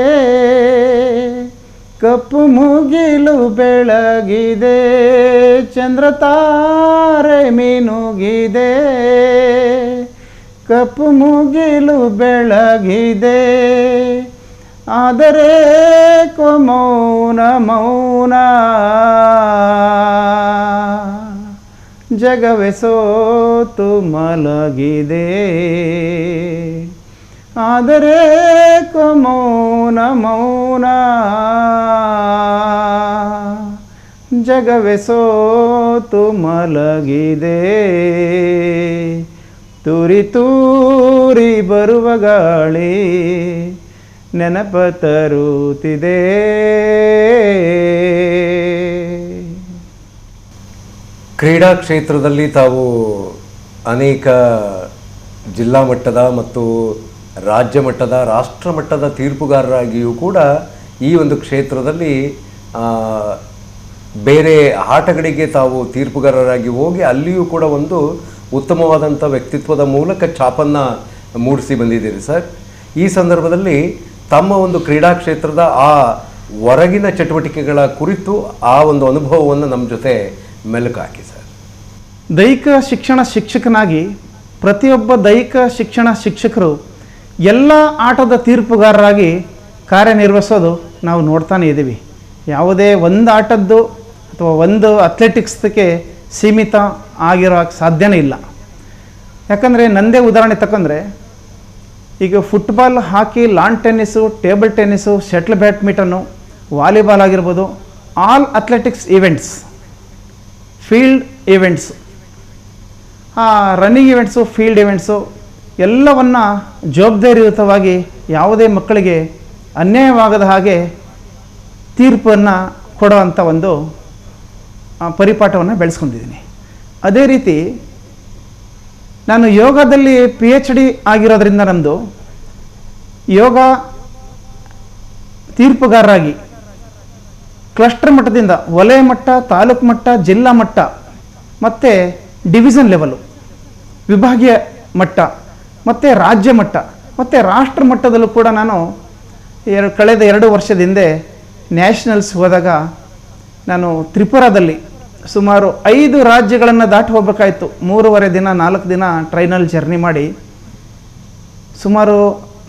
ಕಪ್ಪು ಮುಗಿಲು ಬೆಳಗಿದೆ, ಚಂದ್ರ ತಾರೆ ಮಿನುಗಿದೆ, ಕಪ್ಪು ಮುಗಿಲು ಬೆಳಗಿದೆ, ಆದರೆ ಮೌನ ಜಗವೇ ಸೋತಿದೆ, ಸೋತು ಮಲಗಿದೆ, ಆದರೆ ಮೌನ ಮೌನ, ಜಗವೇ ಸೋತು ಮಲಗಿದೆ, ತೂರಿ ತೂರಿ ಬರುವ ಗಾಳಿ ನೆನಪ ತರುತ್ತಿದೆ. ಕ್ರೀಡಾ ಕ್ಷೇತ್ರದಲ್ಲಿ ತಾವು ಅನೇಕ ಜಿಲ್ಲಾ ಮಟ್ಟದ ಮತ್ತು ರಾಜ್ಯ ಮಟ್ಟದ, ರಾಷ್ಟ್ರ ಮಟ್ಟದ ತೀರ್ಪುಗಾರರಾಗಿಯೂ ಕೂಡ ಈ ಒಂದು ಕ್ಷೇತ್ರದಲ್ಲಿ ಬೇರೆ ಆಟಗಳಿಗೆ ತಾವು ತೀರ್ಪುಗಾರರಾಗಿ ಹೋಗಿ ಅಲ್ಲಿಯೂ ಕೂಡ ಒಂದು ಉತ್ತಮವಾದಂಥ ವ್ಯಕ್ತಿತ್ವದ ಮೂಲಕ ಛಾಪನ್ನು ಮೂಡಿಸಿ ಬಂದಿದ್ದೀರಿ ಸರ್. ಈ ಸಂದರ್ಭದಲ್ಲಿ ತಮ್ಮ ಒಂದು ಕ್ರೀಡಾ ಕ್ಷೇತ್ರದ ಆ ಹೊರಗಿನ ಚಟುವಟಿಕೆಗಳ ಕುರಿತು ಆ ಒಂದು ಅನುಭವವನ್ನು ನಮ್ಮ ಜೊತೆ ಮೆಲುಕು ಹಾಕಿ ಸರ್. ದೈಹಿಕ ಶಿಕ್ಷಣ ಶಿಕ್ಷಕನಾಗಿ ಪ್ರತಿಯೊಬ್ಬ ದೈಹಿಕ ಶಿಕ್ಷಣ ಶಿಕ್ಷಕರು ಎಲ್ಲ ಆಟದ ತೀರ್ಪುಗಾರರಾಗಿ ಕಾರ್ಯನಿರ್ವಹಿಸೋದು ನಾವು ನೋಡ್ತಾನೆ ಇದ್ದೀವಿ. ಯಾವುದೇ ಒಂದು ಆಟದ್ದು ಅಥವಾ ಒಂದು ಅಥ್ಲೆಟಿಕ್ಸ್ಗೆ ಸೀಮಿತ ಆಗಿರೋಕ್ಕೆ ಸಾಧ್ಯನೇ ಇಲ್ಲ. ಯಾಕಂದರೆ ನನ್ನದೇ ಉದಾಹರಣೆ ತಗೊಂಡ್ರೆ, ಈಗ football, hockey, lawn tennis, table tennis, shuttle badminton, volleyball ಆಗಿರ್ಬೋದು, all athletics events, field events, running events, field events ಎಲ್ಲವನ್ನು ಜವಾಬ್ದಾರಿಯುತವಾಗಿ ಯಾವುದೇ ಮಕ್ಕಳಿಗೆ ಅನ್ಯಾಯವಾಗದ ಹಾಗೆ ತೀರ್ಪನ್ನು ಕೊಡುವಂಥ ಒಂದು ಪರಿಪಾಠವನ್ನು ಬೆಳೆಸ್ಕೊಂಡಿದ್ದೀನಿ. ಅದೇ ರೀತಿ ನಾನು ಯೋಗದಲ್ಲಿ PhD ಆಗಿರೋದ್ರಿಂದ ನಮ್ಮದು ಯೋಗ ತೀರ್ಪುಗಾರರಾಗಿ ಕ್ಲಸ್ಟರ್ ಮಟ್ಟದಿಂದ ವಲಯ ಮಟ್ಟ, ತಾಲೂಕು ಮಟ್ಟ, ಜಿಲ್ಲಾ ಮಟ್ಟ ಮತ್ತು ಡಿವಿಷನ್ ಲೆವೆಲು, ವಿಭಾಗೀಯ ಮಟ್ಟ ಮತ್ತು ರಾಜ್ಯ ಮಟ್ಟ ಮತ್ತು ರಾಷ್ಟ್ರ ಮಟ್ಟದಲ್ಲೂ ಕೂಡ ನಾನು ಕಳೆದ 2 ವರ್ಷದ ಹಿಂದೆ ನ್ಯಾಷನಲ್ಸ್ ಹೋದಾಗ ನಾನು ತ್ರಿಪುರಾದಲ್ಲಿ ಸುಮಾರು 5 ರಾಜ್ಯಗಳನ್ನು ದಾಟಿ ಹೋಗಬೇಕಾಯಿತು. 3.5 ದಿನ 4 ದಿನ ಟ್ರೈನಲ್ಲಿ ಜರ್ನಿ ಮಾಡಿ ಸುಮಾರು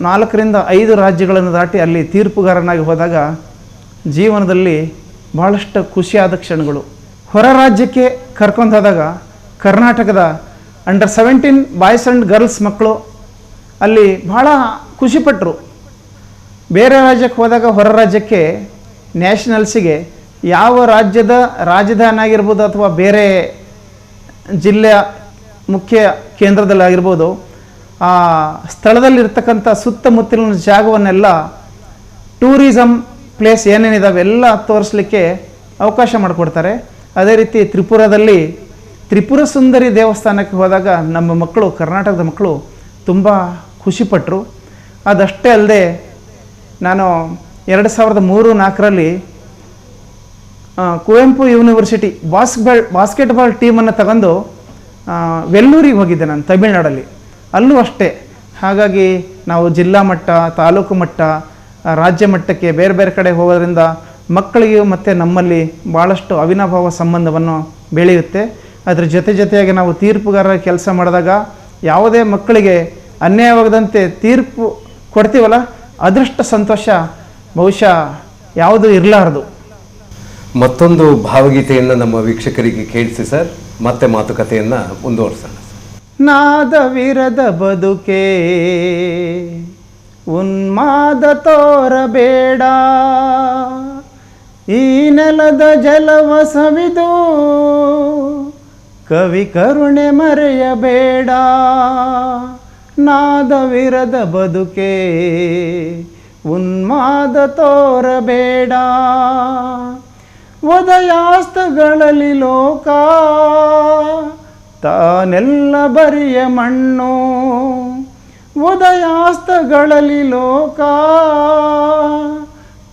4ರಿಂದ 5 ರಾಜ್ಯಗಳನ್ನು ದಾಟಿ ಅಲ್ಲಿ ತೀರ್ಪುಗಾರನಾಗಿ ಹೋದಾಗ ಜೀವನದಲ್ಲಿ ಭಾಳಷ್ಟು ಖುಷಿಯಾದ ಕ್ಷಣಗಳು. ಹೊರ ರಾಜ್ಯಕ್ಕೆ ಕರ್ಕೊಂಡು ಹೋದಾಗ ಕರ್ನಾಟಕದ ಅಂಡರ್ 17 ಬಾಯ್ಸ್ ಆ್ಯಂಡ್ ಗರ್ಲ್ಸ್ ಮಕ್ಕಳು ಅಲ್ಲಿ ಭಾಳ ಖುಷಿಪಟ್ಟರು. ಬೇರೆ ರಾಜ್ಯಕ್ಕೆ ಹೋದಾಗ ಹೊರ ರಾಜ್ಯಕ್ಕೆ ನ್ಯಾಷನಲ್ಸಿಗೆ ಯಾವ ರಾಜ್ಯದ ರಾಜಧಾನಿ ಆಗಿರ್ಬೋದು ಅಥವಾ ಬೇರೆ ಜಿಲ್ಲೆಯ ಮುಖ್ಯ ಕೇಂದ್ರದಲ್ಲಾಗಿರ್ಬೋದು, ಆ ಸ್ಥಳದಲ್ಲಿರ್ತಕ್ಕಂಥ ಸುತ್ತಮುತ್ತಲಿನ ಜಾಗವನ್ನೆಲ್ಲ ಟೂರಿಸಮ್ ಪ್ಲೇಸ್ ಏನೇನಿದಾವೆ ಎಲ್ಲ ತೋರಿಸ್ಲಿಕ್ಕೆ ಅವಕಾಶ ಮಾಡಿಕೊಡ್ತಾರೆ. ಅದೇ ರೀತಿ ತ್ರಿಪುರದಲ್ಲಿ ತ್ರಿಪುರ ಸುಂದರಿ ದೇವಸ್ಥಾನಕ್ಕೆ ಹೋದಾಗ ನಮ್ಮ ಮಕ್ಕಳು, ಕರ್ನಾಟಕದ ಮಕ್ಕಳು ತುಂಬ ಖುಷಿಪಟ್ಟರು. ಅದಷ್ಟೇ ಅಲ್ಲದೆ ನಾನು 2003-4ರಲ್ಲಿ ಕುವೆಂಪು ಯೂನಿವರ್ಸಿಟಿ ಬಾಸ್ಕೆಟ್ಬಾಲ್ ಟೀಮನ್ನು ತಗೊಂಡು ವೆಲ್ಲೂರಿಗೆ ಹೋಗಿದ್ದೆ ನಾನು, ತಮಿಳ್ನಾಡಲ್ಲಿ. ಅಲ್ಲೂ ಅಷ್ಟೇ. ಹಾಗಾಗಿ ನಾವು ಜಿಲ್ಲಾ ಮಟ್ಟ, ತಾಲೂಕು ಮಟ್ಟ, ರಾಜ್ಯ ಮಟ್ಟಕ್ಕೆ ಬೇರೆ ಬೇರೆ ಕಡೆ ಹೋಗೋದ್ರಿಂದ ಮಕ್ಕಳಿಗೆ ಮತ್ತು ನಮ್ಮಲ್ಲಿ ಭಾಳಷ್ಟು ಅವಿನಾಭಾವ ಸಂಬಂಧವನ್ನು ಬೆಳೆಯುತ್ತೆ. ಅದರ ಜೊತೆಯಾಗಿ ನಾವು ತೀರ್ಪುಗಾರರ ಕೆಲಸ ಮಾಡಿದಾಗ ಯಾವುದೇ ಮಕ್ಕಳಿಗೆ ಅನ್ಯಾಯವಾಗದಂತೆ ತೀರ್ಪು ಕೊಡ್ತೀವಲ್ಲ, ಅದರಷ್ಟು ಸಂತೋಷ ಬಹುಶಃ ಯಾವುದೂ ಇರಲಾರದು. ಮತ್ತೊಂದು ಭಾವಗೀತೆಯನ್ನು ನಮ್ಮ ವೀಕ್ಷಕರಿಗೆ ಕೇಳಿಸಿ ಸರ್, ಮತ್ತೆ ಮಾತುಕತೆಯನ್ನು ಮುಂದುವರಿಸೋಣ. ನಾದವಿರದ ಬದುಕೆ ಉನ್ಮಾದ ತೋರಬೇಡ, ಈ ನೆಲದ ಜಲವ ಸವಿದು ಕವಿ ಕರುಣೆ ಮರೆಯಬೇಡ. ನಾದವಿರದ ಬದುಕೆ ಉನ್ಮಾದ ತೋರಬೇಡ, ಉದಯಾಸ್ತಗಳಲ್ಲಿ ಲೋಕ ತಾನೆಲ್ಲ ಬರಿಯ ಮಣ್ಣು, ಉದಯಾಸ್ತಗಳಲ್ಲಿ ಲೋಕ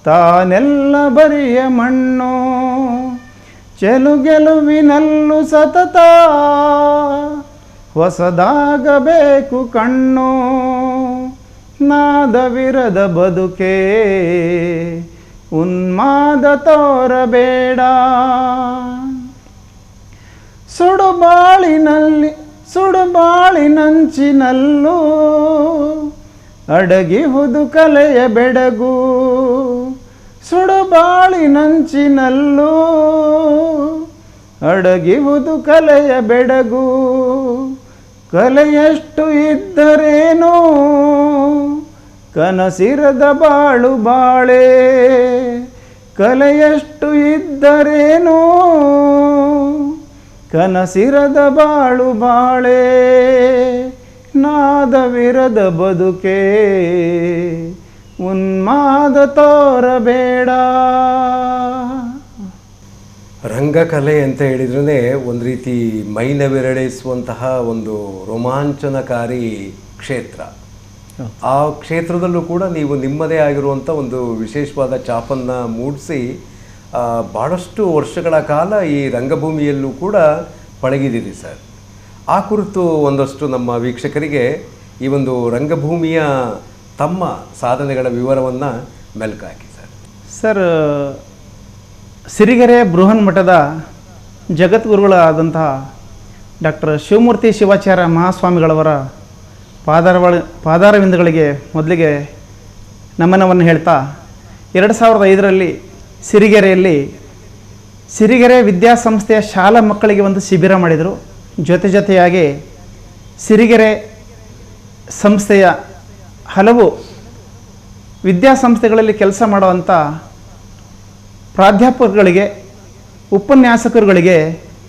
ತಾನೆಲ್ಲ ಬರಿಯ ಮಣ್ಣು, ಗೆಲುವಿನಲ್ಲೂ ಸತತ ಹೊಸದಾಗಬೇಕು ಕಣ್ಣು. ನಾದವಿರದ ಬದುಕೆ ಉನ್ಮಾದ ತೋರಬೇಡ, ಸುಡುಬಾಳಿನಂಚಿನಲ್ಲೂ ಅಡಗಿಹುದು ಕಲೆಯ ಬೆಡಗು, ಸುಡುಬಾಳಿನಂಚಿನಲ್ಲೂ ಅಡಗಿಹುದು ಕಲೆಯ ಬೆಡಗು, ಕಲೆಯಷ್ಟು ಇದ್ದರೇನೋ ಕನಸಿರದ ಬಾಳು ಬಾಳೆ, ಕಲೆಯಷ್ಟು ಇದ್ದರೇನೋ ಕನಸಿರದ ಬಾಳು ಬಾಳೆ, ನಾದವಿರದ ಬದುಕೆ ಉನ್ಮಾದ ತೋರಬೇಡ. ರಂಗಕಲೆ ಅಂತ ಹೇಳಿದ್ರೆ ಒಂದು ರೀತಿ ಮೈನವಿರಳಿಸುವಂತಹ ಒಂದು ರೋಮಾಂಚನಕಾರಿ ಕ್ಷೇತ್ರ. ಆ ಕ್ಷೇತ್ರದಲ್ಲೂ ಕೂಡ ನೀವು ನಿಮ್ಮದೇ ಆಗಿರುವಂಥ ಒಂದು ವಿಶೇಷವಾದ ಛಾಪನ್ನು ಮೂಡಿಸಿ ಭಾಳಷ್ಟು ವರ್ಷಗಳ ಕಾಲ ಈ ರಂಗಭೂಮಿಯಲ್ಲೂ ಕೂಡ ಪಳಗಿದ್ದೀರಿ ಸರ್. ಆ ಕುರಿತು ಒಂದಷ್ಟು ನಮ್ಮ ವೀಕ್ಷಕರಿಗೆ ಈ ಒಂದು ರಂಗಭೂಮಿಯ ತಮ್ಮ ಸಾಧನೆಗಳ ವಿವರವನ್ನು ಮೆಲ್ಕಾಕಿ ಸರ್. ಸರ್, ಸಿರಿಗೆರೆ ಬೃಹನ್ ಮಠದ ಜಗದ್ಗುರುಗಳಾದಂತಹ ಡಾಕ್ಟರ್ ಶಿವಮೂರ್ತಿ ಶಿವಾಚಾರ್ಯ ಮಹಾಸ್ವಾಮಿಗಳವರ ಪಾದಾರವಿಂದಗಳಿಗೆ ಮೊದಲಿಗೆ ನಮನವನ್ನು ಹೇಳ್ತಾ 2005ರಲ್ಲಿ ಸಿರಿಗೆರೆಯಲ್ಲಿ ಸಿರಿಗೆರೆ ವಿದ್ಯಾಸಂಸ್ಥೆಯ ಶಾಲಾ ಮಕ್ಕಳಿಗೆ ಒಂದು ಶಿಬಿರ ಮಾಡಿದರು. ಜೊತೆಯಾಗಿ ಸಿರಿಗೆರೆ ಸಂಸ್ಥೆಯ ಹಲವು ವಿದ್ಯಾಸಂಸ್ಥೆಗಳಲ್ಲಿ ಕೆಲಸ ಮಾಡುವಂಥ ಪ್ರಾಧ್ಯಾಪಕರಿಗೆ, ಉಪನ್ಯಾಸಕರುಗಳಿಗೆ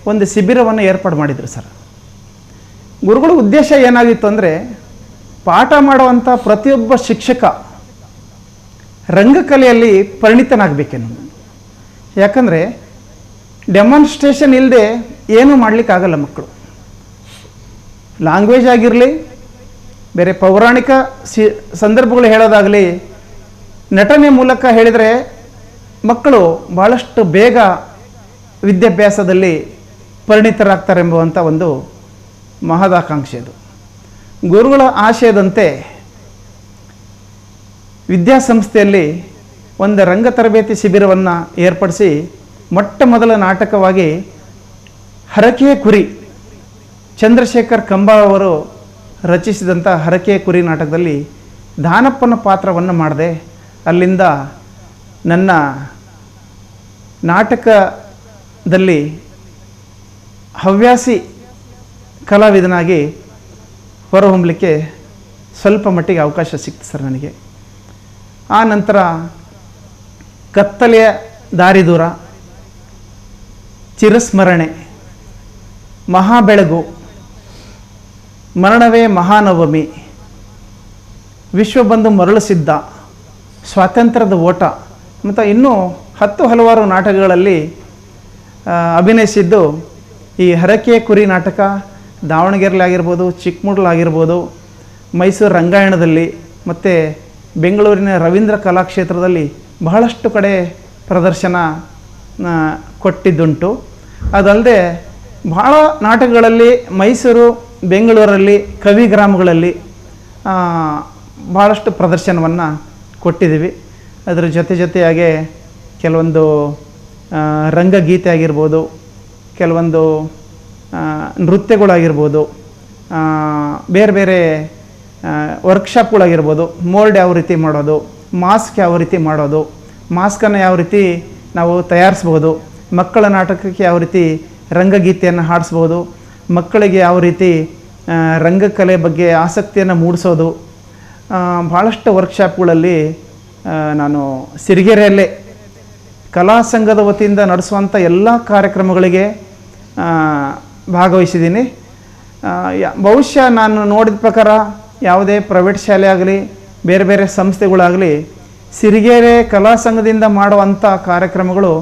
ಒಂದು ಶಿಬಿರವನ್ನು ಏರ್ಪಾಡು ಮಾಡಿದರು ಸರ್. ಗುರುಗಳ ಉದ್ದೇಶ ಏನಾಗಿತ್ತು ಅಂದರೆ, ಪಾಠ ಮಾಡುವಂಥ ಪ್ರತಿಯೊಬ್ಬ ಶಿಕ್ಷಕ ರಂಗಕಲೆಯಲ್ಲಿ ಪರಿಣಿತನಾಗಬೇಕೆನ್ನು. ಯಾಕಂದರೆ ಡೆಮಾನ್ಸ್ಟ್ರೇಷನ್ ಇಲ್ಲದೆ ಏನೂ ಮಾಡಲಿಕ್ಕಾಗಲ್ಲ ಮಕ್ಕಳು. ಲ್ಯಾಂಗ್ವೇಜ್ ಆಗಿರಲಿ, ಬೇರೆ ಪೌರಾಣಿಕ ಸಂದರ್ಭಗಳು ಹೇಳೋದಾಗಲಿ, ನಟನೆ ಮೂಲಕ ಹೇಳಿದರೆ ಮಕ್ಕಳು ಭಾಳಷ್ಟು ಬೇಗ ವಿದ್ಯಾಭ್ಯಾಸದಲ್ಲಿ ಪರಿಣಿತರಾಗ್ತಾರೆಂಬುವಂಥ ಒಂದು ಮಹದಾಕಾಂಕ್ಷೆ ಅದು. ಗುರುಗಳ ಆಶಯದಂತೆ ವಿದ್ಯಾಸಂಸ್ಥೆಯಲ್ಲಿ ಒಂದು ರಂಗ ತರಬೇತಿ ಶಿಬಿರವನ್ನು ಏರ್ಪಡಿಸಿ ಮೊಟ್ಟ ಮೊದಲ ನಾಟಕವಾಗಿ ಹರಕೆಯ ಕುರಿ, ಚಂದ್ರಶೇಖರ್ ಕಂಬಾಳ ಅವರು ರಚಿಸಿದಂಥ ಹರಕೆಯ ಕುರಿ ನಾಟಕದಲ್ಲಿ ದಾನಪ್ಪನ ಪಾತ್ರವನ್ನು ಮಾಡಿದೆ. ಅಲ್ಲಿಂದ ನನ್ನ ನಾಟಕದಲ್ಲಿ ಹವ್ಯಾಸಿ ಕಲಾವಿದನಾಗಿ ಹೊರಹೊಮ್ಮಲಿಕ್ಕೆ ಸ್ವಲ್ಪ ಮಟ್ಟಿಗೆ ಅವಕಾಶ ಸಿಕ್ತು ಸರ್ ನನಗೆ. ಆ ನಂತರ ಕತ್ತಲೆಯ ದಾರಿ ದೂರ, ಚಿರಸ್ಮರಣೆ, ಮಹಾಬೆಳಗು, ಮರಣವೇ ಮಹಾನವಮಿ, ವಿಶ್ವಬಂಧು ಮರಳು ಸಿದ್ಧ, ಸ್ವಾತಂತ್ರ್ಯದ ಓಟ ಮತ್ತು ಇನ್ನೂ ಹಲವಾರು ನಾಟಕಗಳಲ್ಲಿ ಅಭಿನಯಿಸಿದ್ದು. ಈ ಹರಕೆಯ ಕುರಿ ನಾಟಕ ದಾವಣಗೆರೆಲಾಗಿರ್ಬೋದು, ಚಿಕ್ಕಮಗಳೂರಾಗಿರ್ಬೋದು, ಮೈಸೂರು ರಂಗಾಯಣದಲ್ಲಿ ಮತ್ತು ಬೆಂಗಳೂರಿನ ರವೀಂದ್ರ ಕಲಾಕ್ಷೇತ್ರದಲ್ಲಿ ಬಹಳಷ್ಟು ಕಡೆ ಪ್ರದರ್ಶನ ಕೊಟ್ಟಿದ್ದುಂಟು. ಅದಲ್ಲದೆ ಬಹಳ ನಾಟಕಗಳಲ್ಲಿ ಮೈಸೂರು, ಬೆಂಗಳೂರಲ್ಲಿ, ಕವಿಗ್ರಾಮಗಳಲ್ಲಿ ಭಾಳಷ್ಟು ಪ್ರದರ್ಶನವನ್ನು ಕೊಟ್ಟಿದ್ದೀವಿ. ಅದರ ಜೊತೆಯಾಗೆ ಕೆಲವೊಂದು ರಂಗಗೀತೆ ಆಗಿರ್ಬೋದು, ಕೆಲವೊಂದು ನೃತ್ಯಗಳಾಗಿರ್ಬೋದು, ಬೇರೆ ಬೇರೆ ವರ್ಕ್ಶಾಪ್ಗಳಾಗಿರ್ಬೋದು, ಮೋಲ್ಡ್ ಯಾವ ರೀತಿ ಮಾಡೋದು, ಮಾಸ್ಕ್ ಯಾವ ರೀತಿ ಮಾಡೋದು, ಮಾಸ್ಕನ್ನು ಯಾವ ರೀತಿ ನಾವು ತಯಾರಿಸ್ಬೋದು, ಮಕ್ಕಳ ನಾಟಕಕ್ಕೆ ಯಾವ ರೀತಿ ರಂಗಗೀತೆಯನ್ನು ಹಾಡಿಸ್ಬೋದು, ಮಕ್ಕಳಿಗೆ ಯಾವ ರೀತಿ ರಂಗಕಲೆ ಬಗ್ಗೆ ಆಸಕ್ತಿಯನ್ನು ಮೂಡಿಸೋದು, ಭಾಳಷ್ಟು ವರ್ಕ್ಶಾಪ್ಗಳಲ್ಲಿ ನಾನು ಸಿರಿಗೆರೆಯಲ್ಲೇ ಕಲಾ ಸಂಘದ ವತಿಯಿಂದ ನಡೆಸುವಂಥ ಎಲ್ಲ ಕಾರ್ಯಕ್ರಮಗಳಿಗೆ ಭಾಗವಹಿಸಿದ್ದೀನಿ. ಬಹುಶಃ ನಾನು ನೋಡಿದ ಪ್ರಕಾರ ಯಾವುದೇ ಪ್ರೈವೇಟ್ ಶಾಲೆ ಆಗಲಿ, ಬೇರೆ ಬೇರೆ ಸಂಸ್ಥೆಗಳಾಗಲಿ ಸಿರಿಗೆರೆ ಕಲಾ ಸಂಘದಿಂದ ಮಾಡುವಂಥ ಕಾರ್ಯಕ್ರಮಗಳು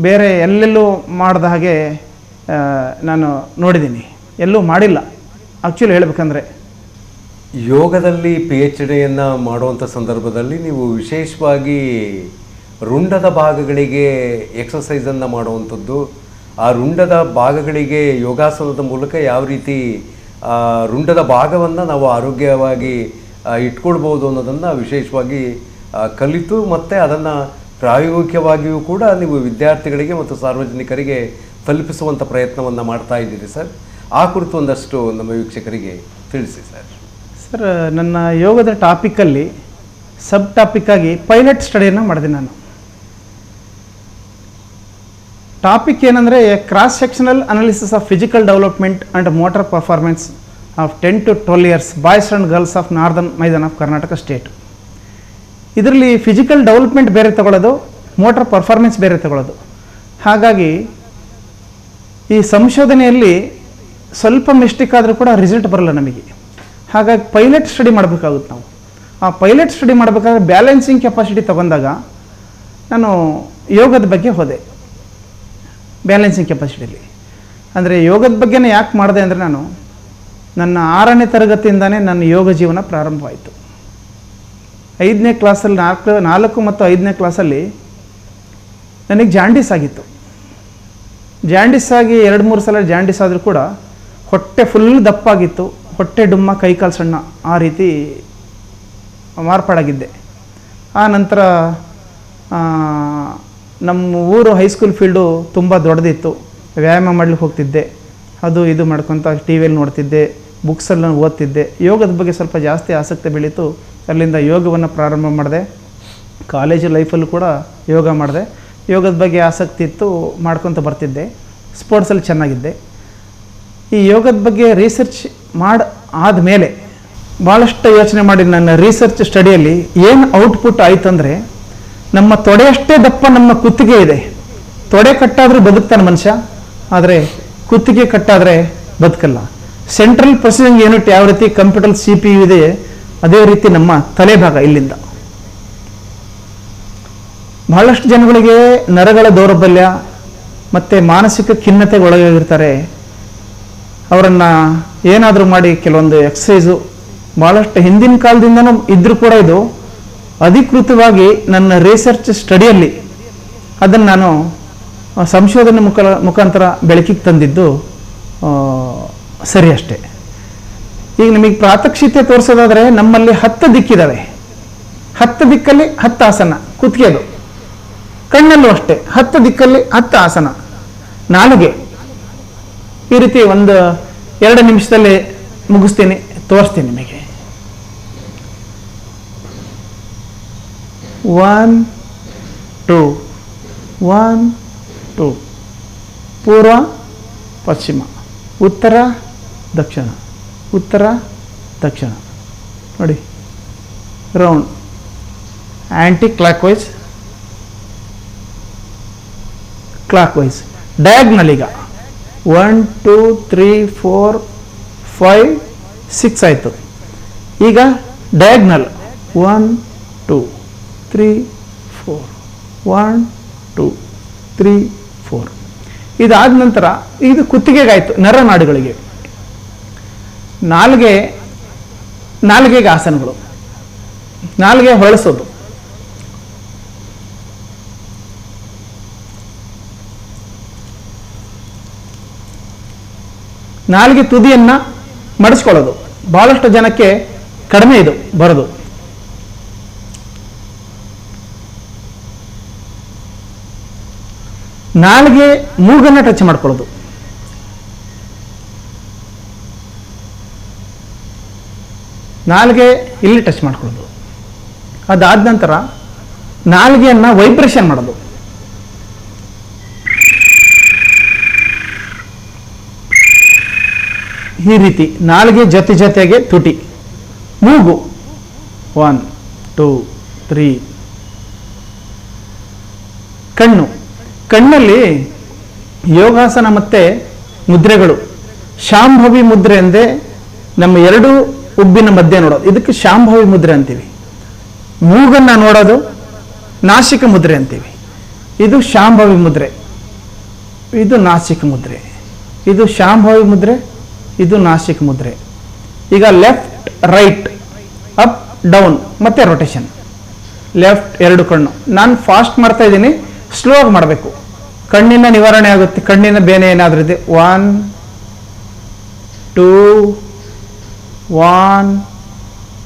ಬೇರೆ ಎಲ್ಲೆಲ್ಲೂ ಮಾಡಿದ ಹಾಗೆ ನಾನು ನೋಡಿದ್ದೀನಿ, ಎಲ್ಲೂ ಮಾಡಿಲ್ಲ ಆ್ಯಕ್ಚುಲಿ ಹೇಳಬೇಕಂದ್ರೆ. ಯೋಗದಲ್ಲಿ PhD-ಯನ್ನು ಮಾಡುವಂಥ ಸಂದರ್ಭದಲ್ಲಿ ನೀವು ವಿಶೇಷವಾಗಿ ರುಂಡದ ಭಾಗಗಳಿಗೆ ಎಕ್ಸಸೈಸನ್ನು ಮಾಡುವಂಥದ್ದು, ಆ ರುಂಡದ ಭಾಗಗಳಿಗೆ ಯೋಗಾಸನದ ಮೂಲಕ ಯಾವ ರೀತಿ ರುಂಡದ ಭಾಗವನ್ನು ನಾವು ಆರೋಗ್ಯವಾಗಿ ಇಟ್ಕೊಳ್ಬೋದು ಅನ್ನೋದನ್ನು ವಿಶೇಷವಾಗಿ ಕಲಿತು ಮತ್ತು ಅದನ್ನು ಪ್ರಾಯೋಗಿಕವಾಗಿಯೂ ಕೂಡ ನೀವು ವಿದ್ಯಾರ್ಥಿಗಳಿಗೆ ಮತ್ತು ಸಾರ್ವಜನಿಕರಿಗೆ ತಲುಪಿಸುವಂಥ ಪ್ರಯತ್ನವನ್ನು ಮಾಡ್ತಾ ಇದ್ದೀರಿ ಸರ್. ಆ ಕುರಿತು ಒಂದಷ್ಟು ನಮ್ಮ ವೀಕ್ಷಕರಿಗೆ ತಿಳಿಸಿ ಸರ್. ಸರ್, ನನ್ನ ಯೋಗದ ಟಾಪಿಕಲ್ಲಿ ಸಬ್ ಟಾಪಿಕ್ಕಾಗಿ ಪೈಲಟ್ ಸ್ಟಡಿಯನ್ನು ಮಾಡಿದೆ ನಾನು. ಟಾಪಿಕ್ ಏನಂದರೆ cross sectional analysis of physical development and motor performance of 10 to 12 years boys and girls of northern Maidan of Karnataka state. ಇದರಲ್ಲಿ ಫಿಸಿಕಲ್ ಡೆವಲಪ್ಮೆಂಟ್ ಬೇರೆ ತಗೊಳ್ಳೋದು, ಮೋಟರ್ ಪರ್ಫಾರ್ಮೆನ್ಸ್ ಬೇರೆ ತಗೊಳ್ಳೋದು. ಹಾಗಾಗಿ ಈ ಸಂಶೋಧನೆಯಲ್ಲಿ ಸ್ವಲ್ಪ ಮಿಸ್ಟೇಕ್ ಆದರೂ ಕೂಡ ರಿಸಲ್ಟ್ ಬರಲ್ಲ ನಮಗೆ. ಹಾಗಾಗಿ ಪೈಲಟ್ ಸ್ಟಡಿ ಮಾಡಬೇಕಾಗುತ್ತೆ ನಾವು. ಆ ಪೈಲಟ್ ಸ್ಟಡಿ ಮಾಡಬೇಕಾದ್ರೆ ಬ್ಯಾಲೆನ್ಸಿಂಗ್ ಕೆಪಾಸಿಟಿ ತಗೊಂಡಾಗ ನಾನು ಯೋಗದ ಬಗ್ಗೆ ಹೋದೆ. ಬ್ಯಾಲೆನ್ಸಿಂಗ್ ಕೆಪಾಸಿಟಿಲಿ ಅಂದರೆ ಯೋಗದ ಬಗ್ಗೆನೇ ಯಾಕೆ ಮಾಡಿದೆ ಅಂದರೆ, ನಾನು ನನ್ನ 6ನೇ ತರಗತಿಯಿಂದನೇ ನನ್ನ ಯೋಗ ಜೀವನ ಪ್ರಾರಂಭವಾಯಿತು. 5ನೇ ಕ್ಲಾಸಲ್ಲಿ 4 ಮತ್ತು 5ನೇ ಕ್ಲಾಸಲ್ಲಿ ನನಗೆ ಜಾಂಡೀಸ್ ಆಗಿತ್ತು. ಜಾಂಡೀಸ್ ಆಗಿ 2-3 ಸಲ ಜಾಂಡೀಸ್ ಆದರೂ ಕೂಡ ಹೊಟ್ಟೆ ಫುಲ್ ದಪ್ಪಾಗಿತ್ತು, ಹೊಟ್ಟೆ ಡುಮ್ಮ, ಕೈಕಾಲು ಸಣ್ಣ, ಆ ರೀತಿ ಮಾರ್ಪಾಡಾಗಿದ್ದೆ. ಆ ನಂತರ ನಮ್ಮ ಊರು ಹೈಸ್ಕೂಲ್ ಫೀಲ್ಡು ತುಂಬ ದೊಡ್ಡದಿತ್ತು. ವ್ಯಾಯಾಮ ಮಾಡಲಿಕ್ಕೆ ಹೋಗ್ತಿದ್ದೆ, ಅದು ಇದು ಮಾಡ್ಕೊತ ಟಿ ವಿಯಲ್ಲಿ ನೋಡ್ತಿದ್ದೆ, ಬುಕ್ಸಲ್ಲಿ ಓದ್ತಿದ್ದೆ. ಯೋಗದ ಬಗ್ಗೆ ಸ್ವಲ್ಪ ಜಾಸ್ತಿ ಆಸಕ್ತಿ ಬೆಳೀತು. ಅಲ್ಲಿಂದ ಯೋಗವನ್ನು ಪ್ರಾರಂಭ ಮಾಡಿದೆ. ಕಾಲೇಜು ಲೈಫಲ್ಲೂ ಕೂಡ ಯೋಗ ಮಾಡಿದೆ. ಯೋಗದ ಬಗ್ಗೆ ಆಸಕ್ತಿ ಇತ್ತು, ಮಾಡ್ಕೊತ ಬರ್ತಿದ್ದೆ. ಸ್ಪೋರ್ಟ್ಸಲ್ಲಿ ಚೆನ್ನಾಗಿದ್ದೆ. ಈ ಯೋಗದ ಬಗ್ಗೆ ರಿಸರ್ಚ್ ಆದಮೇಲೆ ಭಾಳಷ್ಟು ಯೋಚನೆ ಮಾಡಿ ನನ್ನ ರಿಸರ್ಚ್ ಸ್ಟಡಿಯಲ್ಲಿ ಏನು ಔಟ್ಪುಟ್ ಆಯ್ತಂದರೆ, ನಮ್ಮ ತೊಡೆಯಷ್ಟೇ ದಪ್ಪ ನಮ್ಮ ಕುತ್ತಿಗೆ ಇದೆ. ತೊಡೆ ಕಟ್ಟಾದರೂ ಬದುಕ್ತಾನೆ ಮನುಷ್ಯ, ಆದರೆ ಕುತ್ತಿಗೆ ಕಟ್ಟಾದರೆ ಬದುಕಲ್ಲ. ಸೆಂಟ್ರಲ್ ಪ್ರೊಸೆಸಿಂಗ್ ಯೂನಿಟ್ ಯಾವ ರೀತಿ ಕಂಪ್ಯೂಟರ್ CPU ಇದೆ, ಅದೇ ರೀತಿ ನಮ್ಮ ತಲೆಭಾಗ ಇಲ್ಲಿಂದ. ಬಹಳಷ್ಟು ಜನಗಳಿಗೆ ನರಗಳ ದೌರ್ಬಲ್ಯ ಮತ್ತು ಮಾನಸಿಕ ಖಿನ್ನತೆಗೆ ಒಳಗಾಗಿರ್ತಾರೆ. ಅವರನ್ನು ಏನಾದರೂ ಮಾಡಿ ಕೆಲವೊಂದು ಎಕ್ಸಸೈಸು ಭಾಳಷ್ಟು ಹಿಂದಿನ ಕಾಲದಿಂದನೂ ಇದ್ದರೂ ಕೂಡ ಇದು ಅಧಿಕೃತವಾಗಿ ನನ್ನ ರಿಸರ್ಚ್ ಸ್ಟಡಿಯಲ್ಲಿ ಅದನ್ನು ನಾನು ಸಂಶೋಧನೆ ಮುಖಾಂತರ ಬೆಳಕಿಗೆ ತಂದಿದ್ದು ಸರಿ ಅಷ್ಟೇ. ಈಗ ನಿಮಗೆ ಪ್ರಾತ್ಯಕ್ಷಿತೆ ತೋರಿಸೋದಾದರೆ ನಮ್ಮಲ್ಲಿ 10 ದಿಕ್ಕಿದ್ದಾವೆ. 10 ದಿಕ್ಕಲ್ಲಿ 10 ಆಸನ, ಕುತ್ತಿಗೆದು. ಕಣ್ಣಲ್ಲೂ ಅಷ್ಟೇ 10 ದಿಕ್ಕಲ್ಲಿ 10 ಆಸನ. ನಾಲಿಗೆ ಈ ರೀತಿ 1-2 ನಿಮಿಷದಲ್ಲಿ ಮುಗಿಸ್ತೀನಿ, ತೋರಿಸ್ತೀನಿ ನಿಮಗೆ. 1 2 1 2 ಪೂರ್ವ ಪಶ್ಚಿಮ, ಉತ್ತರ ದಕ್ಷಿಣ, ಉತ್ತರ ದಕ್ಷಿಣ. ನೋಡಿ, round, anticlockwise, clockwise, diagonal. ಈಗ 1 2 3 4 5 6 ಆಯಿತು. ಈಗ ಡಯಾಗ್ನಲ್ 1 2 3 4 1 2 3 4. ಇದಾದ ನಂತರ ಇದು ಕುತ್ತಿಗೆಗಾಯಿತು, ನರನಾಡುಗಳಿಗೆ. ನಾಲಿಗೆಗೆ ಆಸನಗಳು, ನಾಲಿಗೆ ಹೊಳಸೋದು. ನಾಲಿಗೆ ತುದಿಯನ್ನು ಮಡಿಸ್ಕೊಳ್ಳೋದು. ಬಹಳಷ್ಟು ಜನಕ್ಕೆ ಕಡಿಮೆ ಇದು ಬರೋದು. ನಾಲಿಗೆ ಮೂಗನ್ನು ಟಚ್ ಮಾಡ್ಕೊಳ್ಳೋದು. ನಾಲಿಗೆ ಇಲ್ಲಿ ಟಚ್ ಮಾಡ್ಕೊಳ್ಳೋದು. ಅದಾದ ನಂತರ ನಾಲಿಗೆಯನ್ನು ವೈಬ್ರೇಷನ್ ಮಾಡೋದು. ಈ ರೀತಿ ನಾಲಿಗೆ ಜೊತೆಗೆ ತುಟಿ, ಮೂಗು 1 2 3. ಕಣ್ಣಲ್ಲಿ ಯೋಗಾಸನ ಮತ್ತು ಮುದ್ರೆಗಳು. ಶಾಂಭವಿ ಮುದ್ರೆ ಅಂದರೆ ನಮ್ಮ 2 ಉಬ್ಬಿನ ಮಧ್ಯೆ ನೋಡೋದು, ಇದಕ್ಕೆ ಶಾಂಭವಿ ಮುದ್ರೆ ಅಂತೀವಿ. ಮೂಗನ್ನು ನೋಡೋದು ನಾಸಿಕ ಮುದ್ರೆ ಅಂತೀವಿ. ಇದು ಶಾಂಭವಿ ಮುದ್ರೆ, ಇದು ನಾಸಿಕ ಮುದ್ರೆ. ಇದು ಶಾಂಭವಿ ಮುದ್ರೆ, ಇದು ನಾಸಿಕ ಮುದ್ರೆ. ಈಗ ಲೆಫ್ಟ್ ರೈಟ್, ಅಪ್ ಡೌನ್ ಮತ್ತೆ ರೊಟೇಷನ್. ಲೆಫ್ಟ್ 2 ಕಣ್ಣು. ನಾನು ಫಾಸ್ಟ್ ಮಾಡ್ತಾ ಇದ್ದೀನಿ, ಸ್ಲೋ ಆಗಿ ಮಾಡಬೇಕು. ಕಣ್ಣಿನ ನಿವಾರಣೆ ಆಗುತ್ತೆ. ಕಣ್ಣಿನ ಬೇನೆ ಏನಾದರೂ ಇದೆ. 1 2 1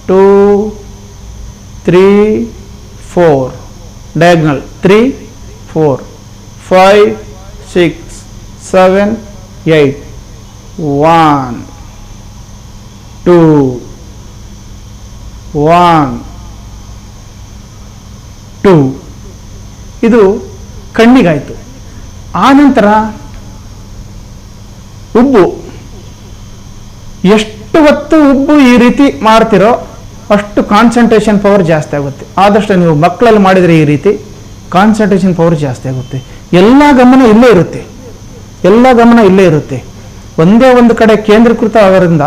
2 3 4. ಡಯಾಗ್ನಲ್ 3 4 5 6 7 8. 1 2 1 2. ಇದು ಕಣ್ಣಿಗಾಯಿತು. ಆನಂತರ ಉಬ್ಬು, ಎಷ್ಟು ಹೊತ್ತು ಉಬ್ಬು ಈ ರೀತಿ ಮಾಡ್ತಿರೋ ಅಷ್ಟು ಕಾನ್ಸಂಟ್ರೇಷನ್ ಪವರ್ ಜಾಸ್ತಿ ಆಗುತ್ತೆ. ಆದಷ್ಟು ನೀವು ಮಕ್ಕಳಲ್ಲಿ ಮಾಡಿದರೆ ಈ ರೀತಿ ಕಾನ್ಸಂಟ್ರೇಷನ್ ಪವರ್ ಜಾಸ್ತಿ ಆಗುತ್ತೆ. ಎಲ್ಲ ಗಮನ ಇಲ್ಲೇ ಇರುತ್ತೆ, ಎಲ್ಲ ಗಮನ ಇಲ್ಲೇ ಇರುತ್ತೆ. ಒಂದೇ ಒಂದು ಕಡೆ ಕೇಂದ್ರೀಕೃತ ಆಗೋದ್ರಿಂದ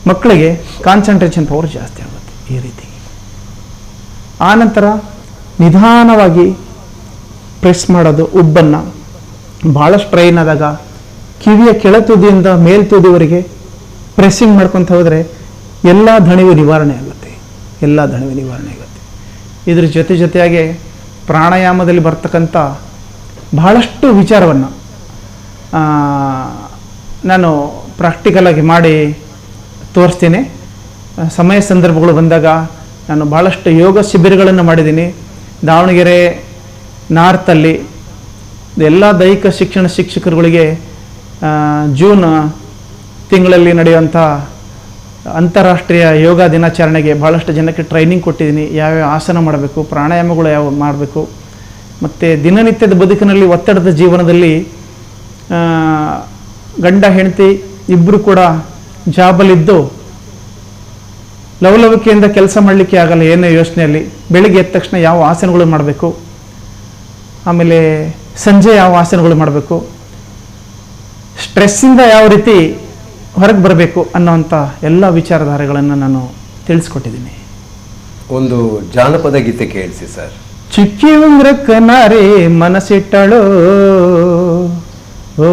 ಮಕ್ಕಳಿಗೆ ಕಾನ್ಸಂಟ್ರೇಷನ್ ಪವರ್ ಜಾಸ್ತಿ ಆಗುತ್ತೆ ಈ ರೀತಿ. ಆನಂತರ ನಿಧಾನವಾಗಿ ಪ್ರೆಸ್ ಮಾಡೋದು ಉಬ್ಬನ್ನು. ಭಾಳ ಸ್ಟ್ರೈನ್ ಆದಾಗ ಕಿವಿಯ ಕೆಳತುದಿಯಿಂದ ಮೇಲ್ತುದಿವರೆಗೆ ಪ್ರೆಸ್ಸಿಂಗ್ ಮಾಡ್ಕೊತ ಹೋದರೆ ಎಲ್ಲ ದಣಿವು ನಿವಾರಣೆ ಆಗುತ್ತೆ, ಎಲ್ಲ ದಣಿವು ನಿವಾರಣೆ ಆಗುತ್ತೆ. ಇದ್ರ ಜೊತೆಯಾಗಿ ಪ್ರಾಣಾಯಾಮದಲ್ಲಿ ಬರ್ತಕ್ಕಂಥ ಬಹಳಷ್ಟು ವಿಚಾರವನ್ನು ನಾನು ಪ್ರಾಕ್ಟಿಕಲಾಗಿ ಮಾಡಿ ತೋರಿಸ್ತೀನಿ. ಸಮಯ ಸಂದರ್ಭಗಳು ಬಂದಾಗ ನಾನು ಭಾಳಷ್ಟು ಯೋಗ ಶಿಬಿರಗಳನ್ನು ಮಾಡಿದ್ದೀನಿ. ದಾವಣಗೆರೆ ನಾರ್ತಲ್ಲಿ ಎಲ್ಲ ದೈಹಿಕ ಶಿಕ್ಷಣ ಶಿಕ್ಷಕರುಗಳಿಗೆ ಜೂನ್ ತಿಂಗಳಲ್ಲಿ ನಡೆಯುವಂಥ ಅಂತಾರಾಷ್ಟ್ರೀಯ ಯೋಗ ದಿನಾಚರಣೆಗೆ ಭಾಳಷ್ಟು ಜನಕ್ಕೆ ಟ್ರೈನಿಂಗ್ ಕೊಟ್ಟಿದ್ದೀನಿ. ಯಾವ್ಯಾವ ಆಸನ ಮಾಡಬೇಕು, ಪ್ರಾಣಾಯಾಮಗಳು ಯಾವ ಮಾಡಬೇಕು, ಮತ್ತು ದಿನನಿತ್ಯದ ಬದುಕಿನಲ್ಲಿ ಒತ್ತಡದ ಜೀವನದಲ್ಲಿ ಗಂಡ ಹೆಂಡತಿ ಇಬ್ಬರು ಕೂಡ ಜಾಬಲ್ಲಿದ್ದು ಲವಲವಿಕೆಯಿಂದ ಕೆಲಸ ಮಾಡಲಿಕ್ಕೆ ಆಗಲ್ಲ ಏನೋ ಯೋಚನೆಯಲ್ಲಿ. ಬೆಳಿಗ್ಗೆ ಎದ್ದ ತಕ್ಷಣ ಯಾವ ಆಸನಗಳು ಮಾಡಬೇಕು, ಆಮೇಲೆ ಸಂಜೆ ಯಾವ ಆಸನಗಳು ಮಾಡಬೇಕು, ಸ್ಟ್ರೆಸ್ಸಿಂದ ಯಾವ ರೀತಿ ಹೊರಗೆ ಬರಬೇಕು ಅನ್ನೋವಂಥ ಎಲ್ಲ ವಿಚಾರಧಾರೆಗಳನ್ನು ನಾನು ತಿಳಿಸ್ಕೊಟ್ಟಿದ್ದೀನಿ. ಒಂದು ಜಾನಪದ ಗೀತೆ ಕೇಳಿಸಿ ಸರ್. ಚುಕ್ಕಿ ಉಂಗ್ರಕ್ಕ ನಾರಿ ಮನಸ್ಸಿಟ್ಟಳು, ಓ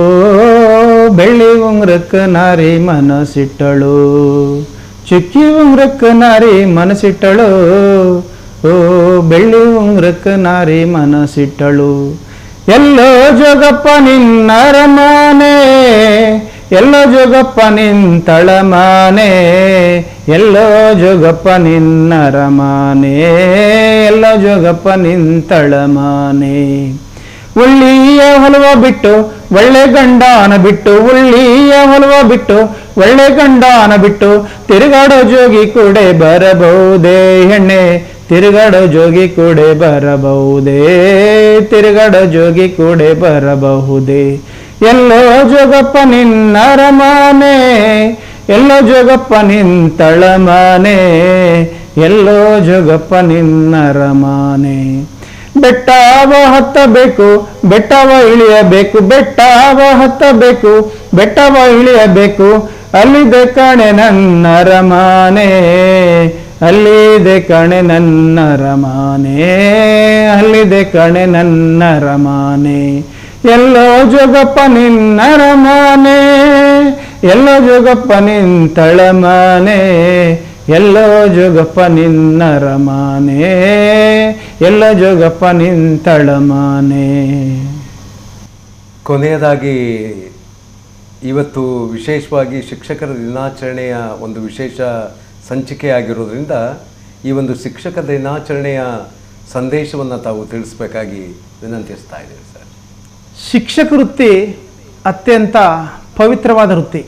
ಬೆಳ್ಳಿ ಉಂಗ್ರಕ್ಕ ನಾರಿ ಮನಸ್ಸಿಟ್ಟಳು, ಚುಕ್ಕಿ ಉಂಗ್ರಕ್ಕ ನಾರಿ ಮನಸ್ಸಿಟ್ಟಳು, ಓ ಬೆಳ್ಳಿ ಉಂಗ್ರಕ್ಕ ನಾರಿ ಮನಸ್ಸಿಟ್ಟಳು. ಎಲ್ಲೋ ಜೋಗಪ್ಪ ನಿನ್ನರಮಾನೆ, ಎಲ್ಲೋ ಜೋಗಪ್ಪ ನಿಂತಳಮಾನೆ, ಎಲ್ಲೋ ಜೋಗಪ್ಪ ನಿನ್ನರಮಾನೆ, ಎಲ್ಲೋ ಜೋಗಪ್ಪ ನಿಂತಳಮಾನೆ. ಉಳ್ಳಿಯ ಹೊಲವ ಬಿಟ್ಟು ಒಳ್ಳೆ ಗಂಡನ ಬಿಟ್ಟು, ಉಳ್ಳಿಯ ಹೊಲವ ಬಿಟ್ಟು ಒಳ್ಳೆ ಗಂಡನ ಬಿಟ್ಟು, ತಿರುಗಾಡೋ ಜೋಗಿ ಕೂಡೆ ಬರಬಹುದೇ ಹೆಣ್ಣೆ, ತಿರುಗಾಡೋ ಜೋಗಿ ಕೂಡೆ ಬರಬಹುದೇ, ತಿರುಗಾಡೋ ಜೋಗಿ ಕೂಡೆ ಬರಬಹುದೇ. ಎಲ್ಲೋ ಜೋಗಪ್ಪ ನಿನ್ನರಮಾನೆ, ಎಲ್ಲೋ ಜೋಗಪ್ಪ ನಿಂತಳಮಾನೆ, ಎಲ್ಲೋ ಜೋಗಪ್ಪ ನಿನ್ನರಮಾನೆ. ಬೆಟ್ಟವ ಹತ್ತಬೇಕು, ಬೆಟ್ಟವ ಇಳಿಯಬೇಕು, ಬೆಟ್ಟವ ಹತ್ತಬೇಕು, ಬೆಟ್ಟವ ಇಳಿಯಬೇಕು, ಅಲ್ಲಿದೆ ಕಣೆ ನನ್ನರಮಾನೆ, ಅಲ್ಲಿದೆ ಕಣೆ ನನ್ನರಮಾನೆ, ಅಲ್ಲಿದೆ ಕಣೆ ನನ್ನರಮಾನೆ. ಎಲ್ಲೋ ಜೋಗಪ್ಪ ನಿನ್ನರಮಾನೆ, ಎಲ್ಲೋ ಜೋಗಪ್ಪ ನಿಂತಳಮಾನೆ, ಎಲ್ಲೋ ಜೋಗಪ್ಪ ನಿನ್ನರಮಾನೆ, ಎಲ್ಲೋ ಜೋಗಪ್ಪ ನಿಂತಳಮಾನೆ. ಕೊನೆಯದಾಗಿ ಇವತ್ತು ವಿಶೇಷವಾಗಿ ಶಿಕ್ಷಕರ ದಿನಾಚರಣೆಯ ಒಂದು ವಿಶೇಷ ಸಂಚಿಕೆ ಆಗಿರೋದ್ರಿಂದ ಈ ಒಂದು ಶಿಕ್ಷಕ ದಿನಾಚರಣೆಯ ಸಂದೇಶವನ್ನು ತಾವು ತಿಳಿಸ್ಬೇಕಾಗಿ ವಿನಂತಿಸ್ತಾ ಇದ್ದೀವಿ ಸರ್. ಶಿಕ್ಷಕ ವೃತ್ತಿ ಅತ್ಯಂತ ಪವಿತ್ರವಾದ ವೃತ್ತಿ.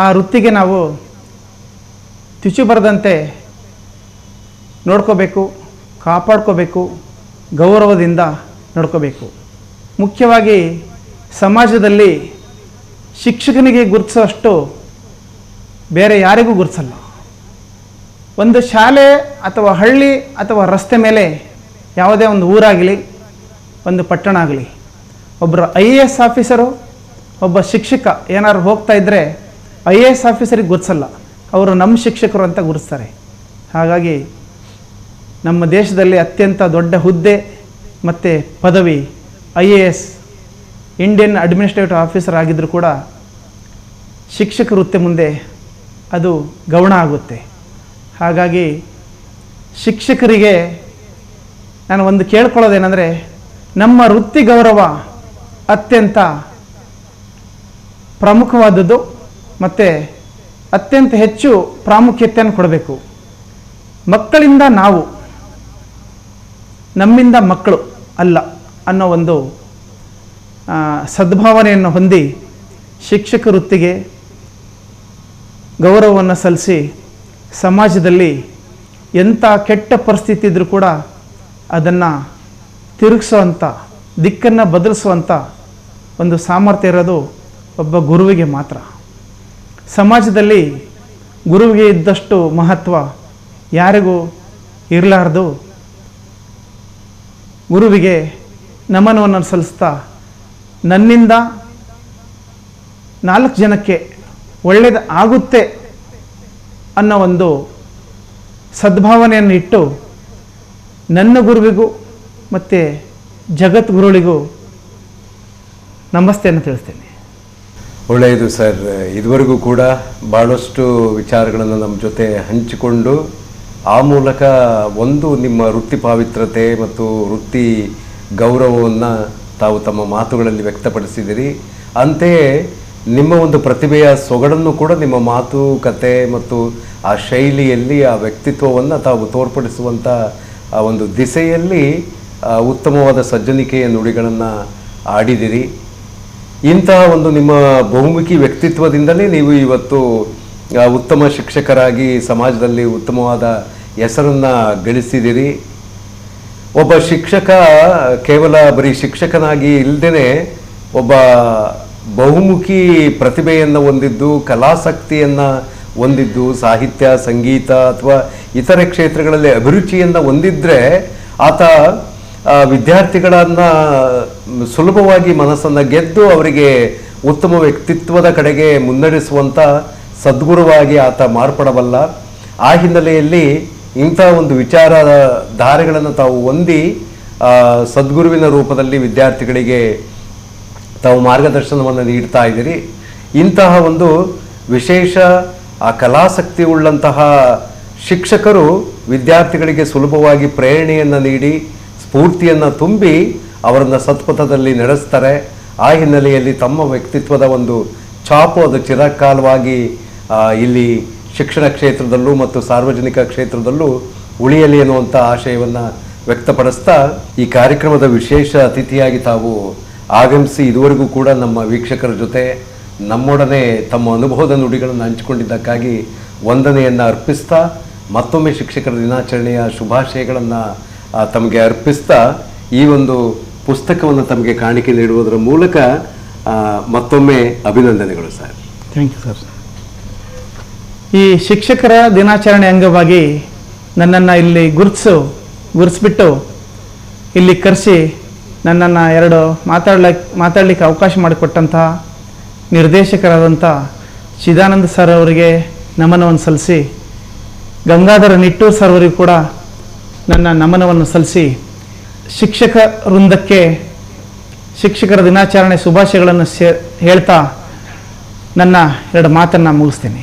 ಆ ವೃತ್ತಿಗೆ ನಾವು ತುಚು ಬರದಂತೆ ನೋಡ್ಕೋಬೇಕು, ಕಾಪಾಡ್ಕೋಬೇಕು, ಗೌರವದಿಂದ ನಡ್ಕೋಬೇಕು. ಮುಖ್ಯವಾಗಿ ಸಮಾಜದಲ್ಲಿ ಶಿಕ್ಷಕನಿಗೆ ಗುರುತಿಸೋಷ್ಟು ಬೇರೆ ಯಾರಿಗೂ ಗುರುತಿಸಲ್ಲ. ಒಂದು ಶಾಲೆ ಅಥವಾ ಹಳ್ಳಿ ಅಥವಾ ರಸ್ತೆ ಮೇಲೆ ಯಾವುದೇ ಒಂದು ಊರಾಗಲಿ ಒಂದು ಪಟ್ಟಣ ಆಗಲಿ ಒಬ್ಬರು IAS ಆಫೀಸರು ಒಬ್ಬ ಶಿಕ್ಷಕ ಏನಾದ್ರು ಹೋಗ್ತಾ ಇದ್ದರೆ IAS ಆಫೀಸರಿಗೆ ಗುರುತಿಸಲ್ಲ, ಅವರು ನಮ್ಮ ಶಿಕ್ಷಕರು ಅಂತ ಗುರುತಿಸ್ತಾರೆ. ಹಾಗಾಗಿ ನಮ್ಮ ದೇಶದಲ್ಲಿ ಅತ್ಯಂತ ದೊಡ್ಡ ಹುದ್ದೆ ಮತ್ತು ಪದವಿ IAS ಇಂಡಿಯನ್ ಅಡ್ಮಿನಿಸ್ಟ್ರೇಟಿವ್ ಆಫೀಸರ್ ಆಗಿದ್ದರೂ ಕೂಡ ಶಿಕ್ಷಕ ವೃತ್ತಿ ಮುಂದೆ ಅದು ಗೌಣ ಆಗುತ್ತೆ. ಹಾಗಾಗಿ ಶಿಕ್ಷಕರಿಗೆ ನಾನು ಒಂದು ಕೇಳ್ಕೊಳ್ಳೋದೇನೆಂದರೆ, ನಮ್ಮ ವೃತ್ತಿ ಗೌರವ ಅತ್ಯಂತ ಪ್ರಮುಖವಾದದ್ದು ಮತ್ತು ಅತ್ಯಂತ ಹೆಚ್ಚು ಪ್ರಾಮುಖ್ಯತೆಯನ್ನು ಕೊಡಬೇಕು. ಮಕ್ಕಳಿಂದ ನಾವು, ನಮ್ಮಿಂದ ಮಕ್ಕಳು ಅಲ್ಲ ಅನ್ನೋ ಒಂದು ಸದ್ಭಾವನೆಯನ್ನು ಹೊಂದಿ ಶಿಕ್ಷಕ ವೃತ್ತಿಗೆ ಗೌರವವನ್ನು ಸಲ್ಲಿಸಿ ಸಮಾಜದಲ್ಲಿ ಎಂಥ ಕೆಟ್ಟ ಪರಿಸ್ಥಿತಿ ಇದ್ದರೂ ಕೂಡ ಅದನ್ನು ತಿರುಗಿಸೋವಂಥ ದಿಕ್ಕನ್ನು ಬದಲಿಸುವಂಥ ಒಂದು ಸಾಮರ್ಥ್ಯ ಇರೋದು ಒಬ್ಬ ಗುರುವಿಗೆ ಮಾತ್ರ. ಸಮಾಜದಲ್ಲಿ ಗುರುವಿಗೆ ಇದ್ದಷ್ಟು ಮಹತ್ವ ಯಾರಿಗೂ ಇರಲಾರ್ದು. ಗುರುವಿಗೆ ನಮನವನ್ನು ಸಲ್ಲಿಸ್ತಾ ನನ್ನಿಂದ 4 ಜನಕ್ಕೆ ಒಳ್ಳೆಯದು ಆಗುತ್ತೆ ಅನ್ನೋ ಒಂದು ಸದ್ಭಾವನೆಯನ್ನು ಇಟ್ಟು ನನ್ನ ಗುರುವಿಗೂ ಮತ್ತು ಜಗದ್ಗುರುಳಿಗೂ ನಮಸ್ತೆಯನ್ನು ತಿಳಿಸ್ತೇನೆ. ಒಳ್ಳೆಯದು ಸರ್. ಇದುವರೆಗೂ ಕೂಡ ಭಾಳಷ್ಟು ವಿಚಾರಗಳನ್ನು ನಮ್ಮ ಜೊತೆ ಹಂಚಿಕೊಂಡು ಆ ಮೂಲಕ ಒಂದು ನಿಮ್ಮ ವೃತ್ತಿ ಪಾವಿತ್ರತೆ ಮತ್ತು ವೃತ್ತಿ ಗೌರವವನ್ನು ತಾವು ತಮ್ಮ ಮಾತುಗಳಲ್ಲಿ ವ್ಯಕ್ತಪಡಿಸಿದಿರಿ. ಅಂತೆಯೇ ನಿಮ್ಮ ಒಂದು ಪ್ರತಿಭೆಯ ಸೊಗಡನ್ನು ಕೂಡ ನಿಮ್ಮ ಮಾತುಕತೆ ಮತ್ತು ಆ ಶೈಲಿಯಲ್ಲಿ ಆ ವ್ಯಕ್ತಿತ್ವವನ್ನು ತಾವು ತೋರ್ಪಡಿಸುವಂಥ ಆ ಒಂದು ದಿಸೆಯಲ್ಲಿ ಉತ್ತಮವಾದ ಸಜ್ಜನಿಕೆಯ ನುಡಿಗಳನ್ನು ಆಡಿದಿರಿ. ಇಂತಹ ಒಂದು ನಿಮ್ಮ ಬಹುಮುಖಿ ವ್ಯಕ್ತಿತ್ವದಿಂದಲೇ ನೀವು ಇವತ್ತು ಉತ್ತಮ ಶಿಕ್ಷಕರಾಗಿ ಸಮಾಜದಲ್ಲಿ ಉತ್ತಮವಾದ ಹೆಸರನ್ನು ಗಳಿಸಿದಿರಿ. ಒಬ್ಬ ಶಿಕ್ಷಕ ಕೇವಲ ಬರೀ ಶಿಕ್ಷಕನಾಗಿ ಇಲ್ಲದೇ ಒಬ್ಬ ಬಹುಮುಖಿ ಪ್ರತಿಭೆಯನ್ನು ಹೊಂದಿದ್ದು, ಕಲಾಸಕ್ತಿಯನ್ನು ಹೊಂದಿದ್ದು, ಸಾಹಿತ್ಯ, ಸಂಗೀತ ಅಥವಾ ಇತರೆ ಕ್ಷೇತ್ರಗಳಲ್ಲಿ ಅಭಿರುಚಿಯನ್ನು ಹೊಂದಿದ್ರೆ ಆತ ವಿದ್ಯಾರ್ಥಿಗಳನ್ನು ಸುಲಭವಾಗಿ ಮನಸ್ಸನ್ನು ಗೆದ್ದು ಅವರಿಗೆ ಉತ್ತಮ ವ್ಯಕ್ತಿತ್ವದ ಕಡೆಗೆ ಮುನ್ನಡೆಸುವಂಥ ಸದ್ಗುರುವಾಗಿ ಆತ ಮಾರ್ಪಡಬಲ್ಲ. ಆ ಹಿನ್ನೆಲೆಯಲ್ಲಿ ಇಂಥ ಒಂದು ವಿಚಾರ ಧಾರೆಗಳನ್ನು ತಾವು ಹೊಂದಿ ಸದ್ಗುರುವಿನ ರೂಪದಲ್ಲಿ ವಿದ್ಯಾರ್ಥಿಗಳಿಗೆ ತಾವು ಮಾರ್ಗದರ್ಶನವನ್ನು ನೀಡ್ತಾ ಇದ್ದೀರಿ. ಇಂತಹ ಒಂದು ವಿಶೇಷ ಆ ಕಲಾಸಕ್ತಿ ಉಳ್ಳಂತಹ ಶಿಕ್ಷಕರು ವಿದ್ಯಾರ್ಥಿಗಳಿಗೆ ಸುಲಭವಾಗಿ ಪ್ರೇರಣೆಯನ್ನು ನೀಡಿ ಸ್ಫೂರ್ತಿಯನ್ನು ತುಂಬಿ ಅವರನ್ನು ಸತ್ಪಥದಲ್ಲಿ ನಡೆಸ್ತಾರೆ. ಆ ಹಿನ್ನೆಲೆಯಲ್ಲಿ ತಮ್ಮ ವ್ಯಕ್ತಿತ್ವದ ಒಂದು ಛಾಪು ಅದು ಚಿರಕಾಲವಾಗಿ ಇಲ್ಲಿ ಶಿಕ್ಷಣ ಕ್ಷೇತ್ರದಲ್ಲೂ ಮತ್ತು ಸಾರ್ವಜನಿಕ ಕ್ಷೇತ್ರದಲ್ಲೂ ಉಳಿಯಲಿ ಅನ್ನುವಂಥ ಆಶಯವನ್ನು ವ್ಯಕ್ತಪಡಿಸ್ತಾ ಈ ಕಾರ್ಯಕ್ರಮದ ವಿಶೇಷ ಅತಿಥಿಯಾಗಿ ತಾವು ಆಗಮಿಸಿ ಇದುವರೆಗೂ ಕೂಡ ನಮ್ಮ ವೀಕ್ಷಕರ ಜೊತೆ ನಮ್ಮೊಡನೆ ತಮ್ಮ ಅನುಭವದ ನುಡಿಗಳನ್ನು ಹಂಚಿಕೊಂಡಿದ್ದಕ್ಕಾಗಿ ವಂದನೆಯನ್ನು ಅರ್ಪಿಸ್ತಾ ಮತ್ತೊಮ್ಮೆ ಶಿಕ್ಷಕರ ದಿನಾಚರಣೆಯ ಶುಭಾಶಯಗಳನ್ನು ತಮಗೆ ಅರ್ಪಿಸ್ತಾ ಈ ಒಂದು ಪುಸ್ತಕವನ್ನು ತಮಗೆ ಕಾಣಿಕೆ ನೀಡುವುದರ ಮೂಲಕ ಮತ್ತೊಮ್ಮೆ ಅಭಿನಂದನೆಗಳು ಸರ್. Thank you sir. ಈ ಶಿಕ್ಷಕರ ದಿನಾಚರಣೆ ಅಂಗವಾಗಿ ನನ್ನನ್ನು ಇಲ್ಲಿ ಗುರುತಿಸ್ಬಿಟ್ಟು ಇಲ್ಲಿ ಕರೆಸಿ ನನ್ನನ್ನು ಎರಡು ಮಾತಾಡಲಿಕ್ಕೆ ಅವಕಾಶ ಮಾಡಿಕೊಟ್ಟಂತಹ ನಿರ್ದೇಶಕರಾದಂಥ ಚಿದಾನಂದ ಸರ್ ಅವರಿಗೆ ನಮನವನ್ನು ಸಲ್ಲಿಸಿ, ಗಂಗಾಧರ ನಿಟ್ಟೂರ್ ಸರ್ ಅವರಿಗೂ ಕೂಡ ನನ್ನ ನಮನವನ್ನು ಸಲ್ಲಿಸಿ, ಶಿಕ್ಷಕ ವೃಂದಕ್ಕೆ ಶಿಕ್ಷಕರ ದಿನಾಚರಣೆ ಶುಭಾಶಯಗಳನ್ನು ಹೇಳ್ತಾ ನನ್ನ ಎರಡು ಮಾತನ್ನು ಮುಗಿಸ್ತೀನಿ.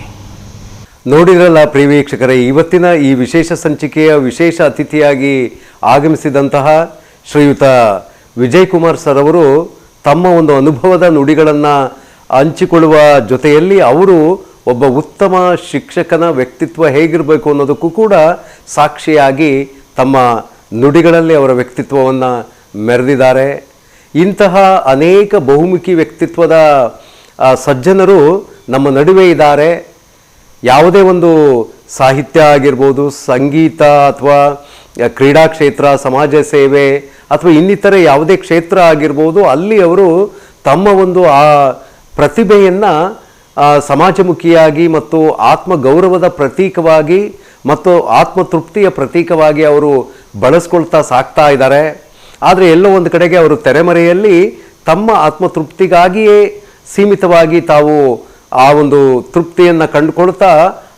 ನೋಡಿರಲ್ಲ ಪ್ರಿಯ ವೀಕ್ಷಕರೇ, ಇವತ್ತಿನ ಈ ವಿಶೇಷ ಸಂಚಿಕೆಯ ವಿಶೇಷ ಅತಿಥಿಯಾಗಿ ಆಗಮಿಸಿದಂತಹ ಶ್ರೀಯುತ ವಿಜಯ್ ಕುಮಾರ್ ಸರ್ ಅವರು ತಮ್ಮ ಒಂದು ಅನುಭವದ ನುಡಿಗಳನ್ನು ಹಂಚಿಕೊಳ್ಳುವ ಜೊತೆಯಲ್ಲಿ ಅವರು ಒಬ್ಬ ಉತ್ತಮ ಶಿಕ್ಷಕನ ವ್ಯಕ್ತಿತ್ವ ಹೇಗಿರಬೇಕು ಅನ್ನೋದಕ್ಕೂ ಕೂಡ ಸಾಕ್ಷಿಯಾಗಿ ತಮ್ಮ ನುಡಿಗಳಲ್ಲಿ ಅವರ ವ್ಯಕ್ತಿತ್ವವನ್ನು ಮೆರೆದಿದ್ದಾರೆ. ಇಂತಹ ಅನೇಕ ಬಹುಮುಖಿ ವ್ಯಕ್ತಿತ್ವದ ಸಜ್ಜನರು ನಮ್ಮ ನಡುವೆ ಇದ್ದಾರೆ. ಯಾವುದೇ ಒಂದು ಸಾಹಿತ್ಯ ಆಗಿರ್ಬೋದು, ಸಂಗೀತ ಅಥವಾ ಕ್ರೀಡಾ ಕ್ಷೇತ್ರ, ಸಮಾಜ ಸೇವೆ ಅಥವಾ ಇನ್ನಿತರೆ ಯಾವುದೇ ಕ್ಷೇತ್ರ ಆಗಿರ್ಬೋದು, ಅಲ್ಲಿ ಅವರು ತಮ್ಮ ಒಂದು ಆ ಪ್ರತಿಭೆಯನ್ನು ಸಮಾಜಮುಖಿಯಾಗಿ ಮತ್ತು ಆತ್ಮಗೌರವದ ಪ್ರತೀಕವಾಗಿ ಮತ್ತು ಆತ್ಮತೃಪ್ತಿಯ ಪ್ರತೀಕವಾಗಿ ಅವರು ಬಳಸ್ಕೊಳ್ತಾ ಸಾಕ್ತಾ ಇದ್ದಾರೆ. ಆದರೆ ಎಲ್ಲೋ ಒಂದು ಕಡೆಗೆ ಅವರು ತೆರೆಮರೆಯಲ್ಲಿ ತಮ್ಮ ಆತ್ಮತೃಪ್ತಿಗಾಗಿಯೇ ಸೀಮಿತವಾಗಿ ತಾವು ಆ ಒಂದು ತೃಪ್ತಿಯನ್ನು ಕಂಡುಕೊಳ್ತಾ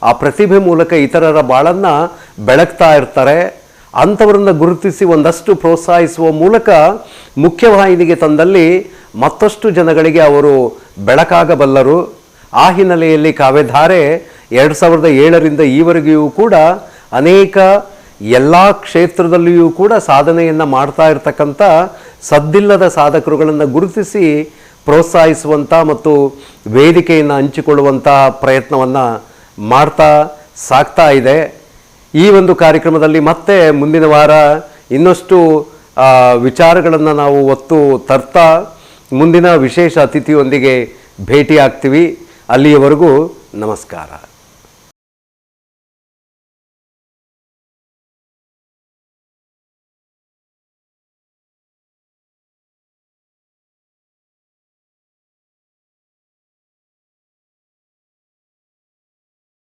ಆ ಪ್ರತಿಭೆ ಮೂಲಕ ಇತರರ ಬಾಳನ್ನು ಬೆಳಗ್ತಾ ಇರ್ತಾರೆ. ಅಂಥವರನ್ನು ಗುರುತಿಸಿ ಒಂದಷ್ಟು ಪ್ರೋತ್ಸಾಹಿಸುವ ಮೂಲಕ ಮುಖ್ಯವಾಹಿನಿಗೆ ತಂದಲ್ಲಿ ಮತ್ತಷ್ಟು ಜನಗಳಿಗೆ ಅವರು ಬೆಳಕಾಗಬಲ್ಲರು. ಆ ಹಿನ್ನೆಲೆಯಲ್ಲಿ ಕಾವ್ಯಧಾರೆ 2007ರಿಂದ ಈವರೆಗೂ ಕೂಡ ಅನೇಕ ಎಲ್ಲ ಕ್ಷೇತ್ರದಲ್ಲಿಯೂ ಕೂಡ ಸಾಧನೆಯನ್ನು ಮಾಡ್ತಾ ಇರ್ತಕ್ಕಂಥ ಸದ್ದಿಲ್ಲದ ಸಾಧಕರುಗಳನ್ನು ಗುರುತಿಸಿ ಪ್ರೋತ್ಸಾಹಿಸುವಂಥ ಮತ್ತು ವೇದಿಕೆಯನ್ನು ಹಂಚಿಕೊಳ್ಳುವಂಥ ಪ್ರಯತ್ನವನ್ನು ಮಾಡ್ತಾ ಸಾಗ್ತಾ ಇದೆ. ಈ ಒಂದು ಕಾರ್ಯಕ್ರಮದಲ್ಲಿ ಮತ್ತೆ ಮುಂದಿನ ವಾರ ಇನ್ನಷ್ಟು ವಿಚಾರಗಳನ್ನು ನಾವು ಒತ್ತು ತರ್ತಾ ಮುಂದಿನ ವಿಶೇಷ ಅತಿಥಿಯೊಂದಿಗೆ ಭೇಟಿ ಆಗ್ತೀವಿ. ಅಲ್ಲಿಯವರೆಗೂ ನಮಸ್ಕಾರ.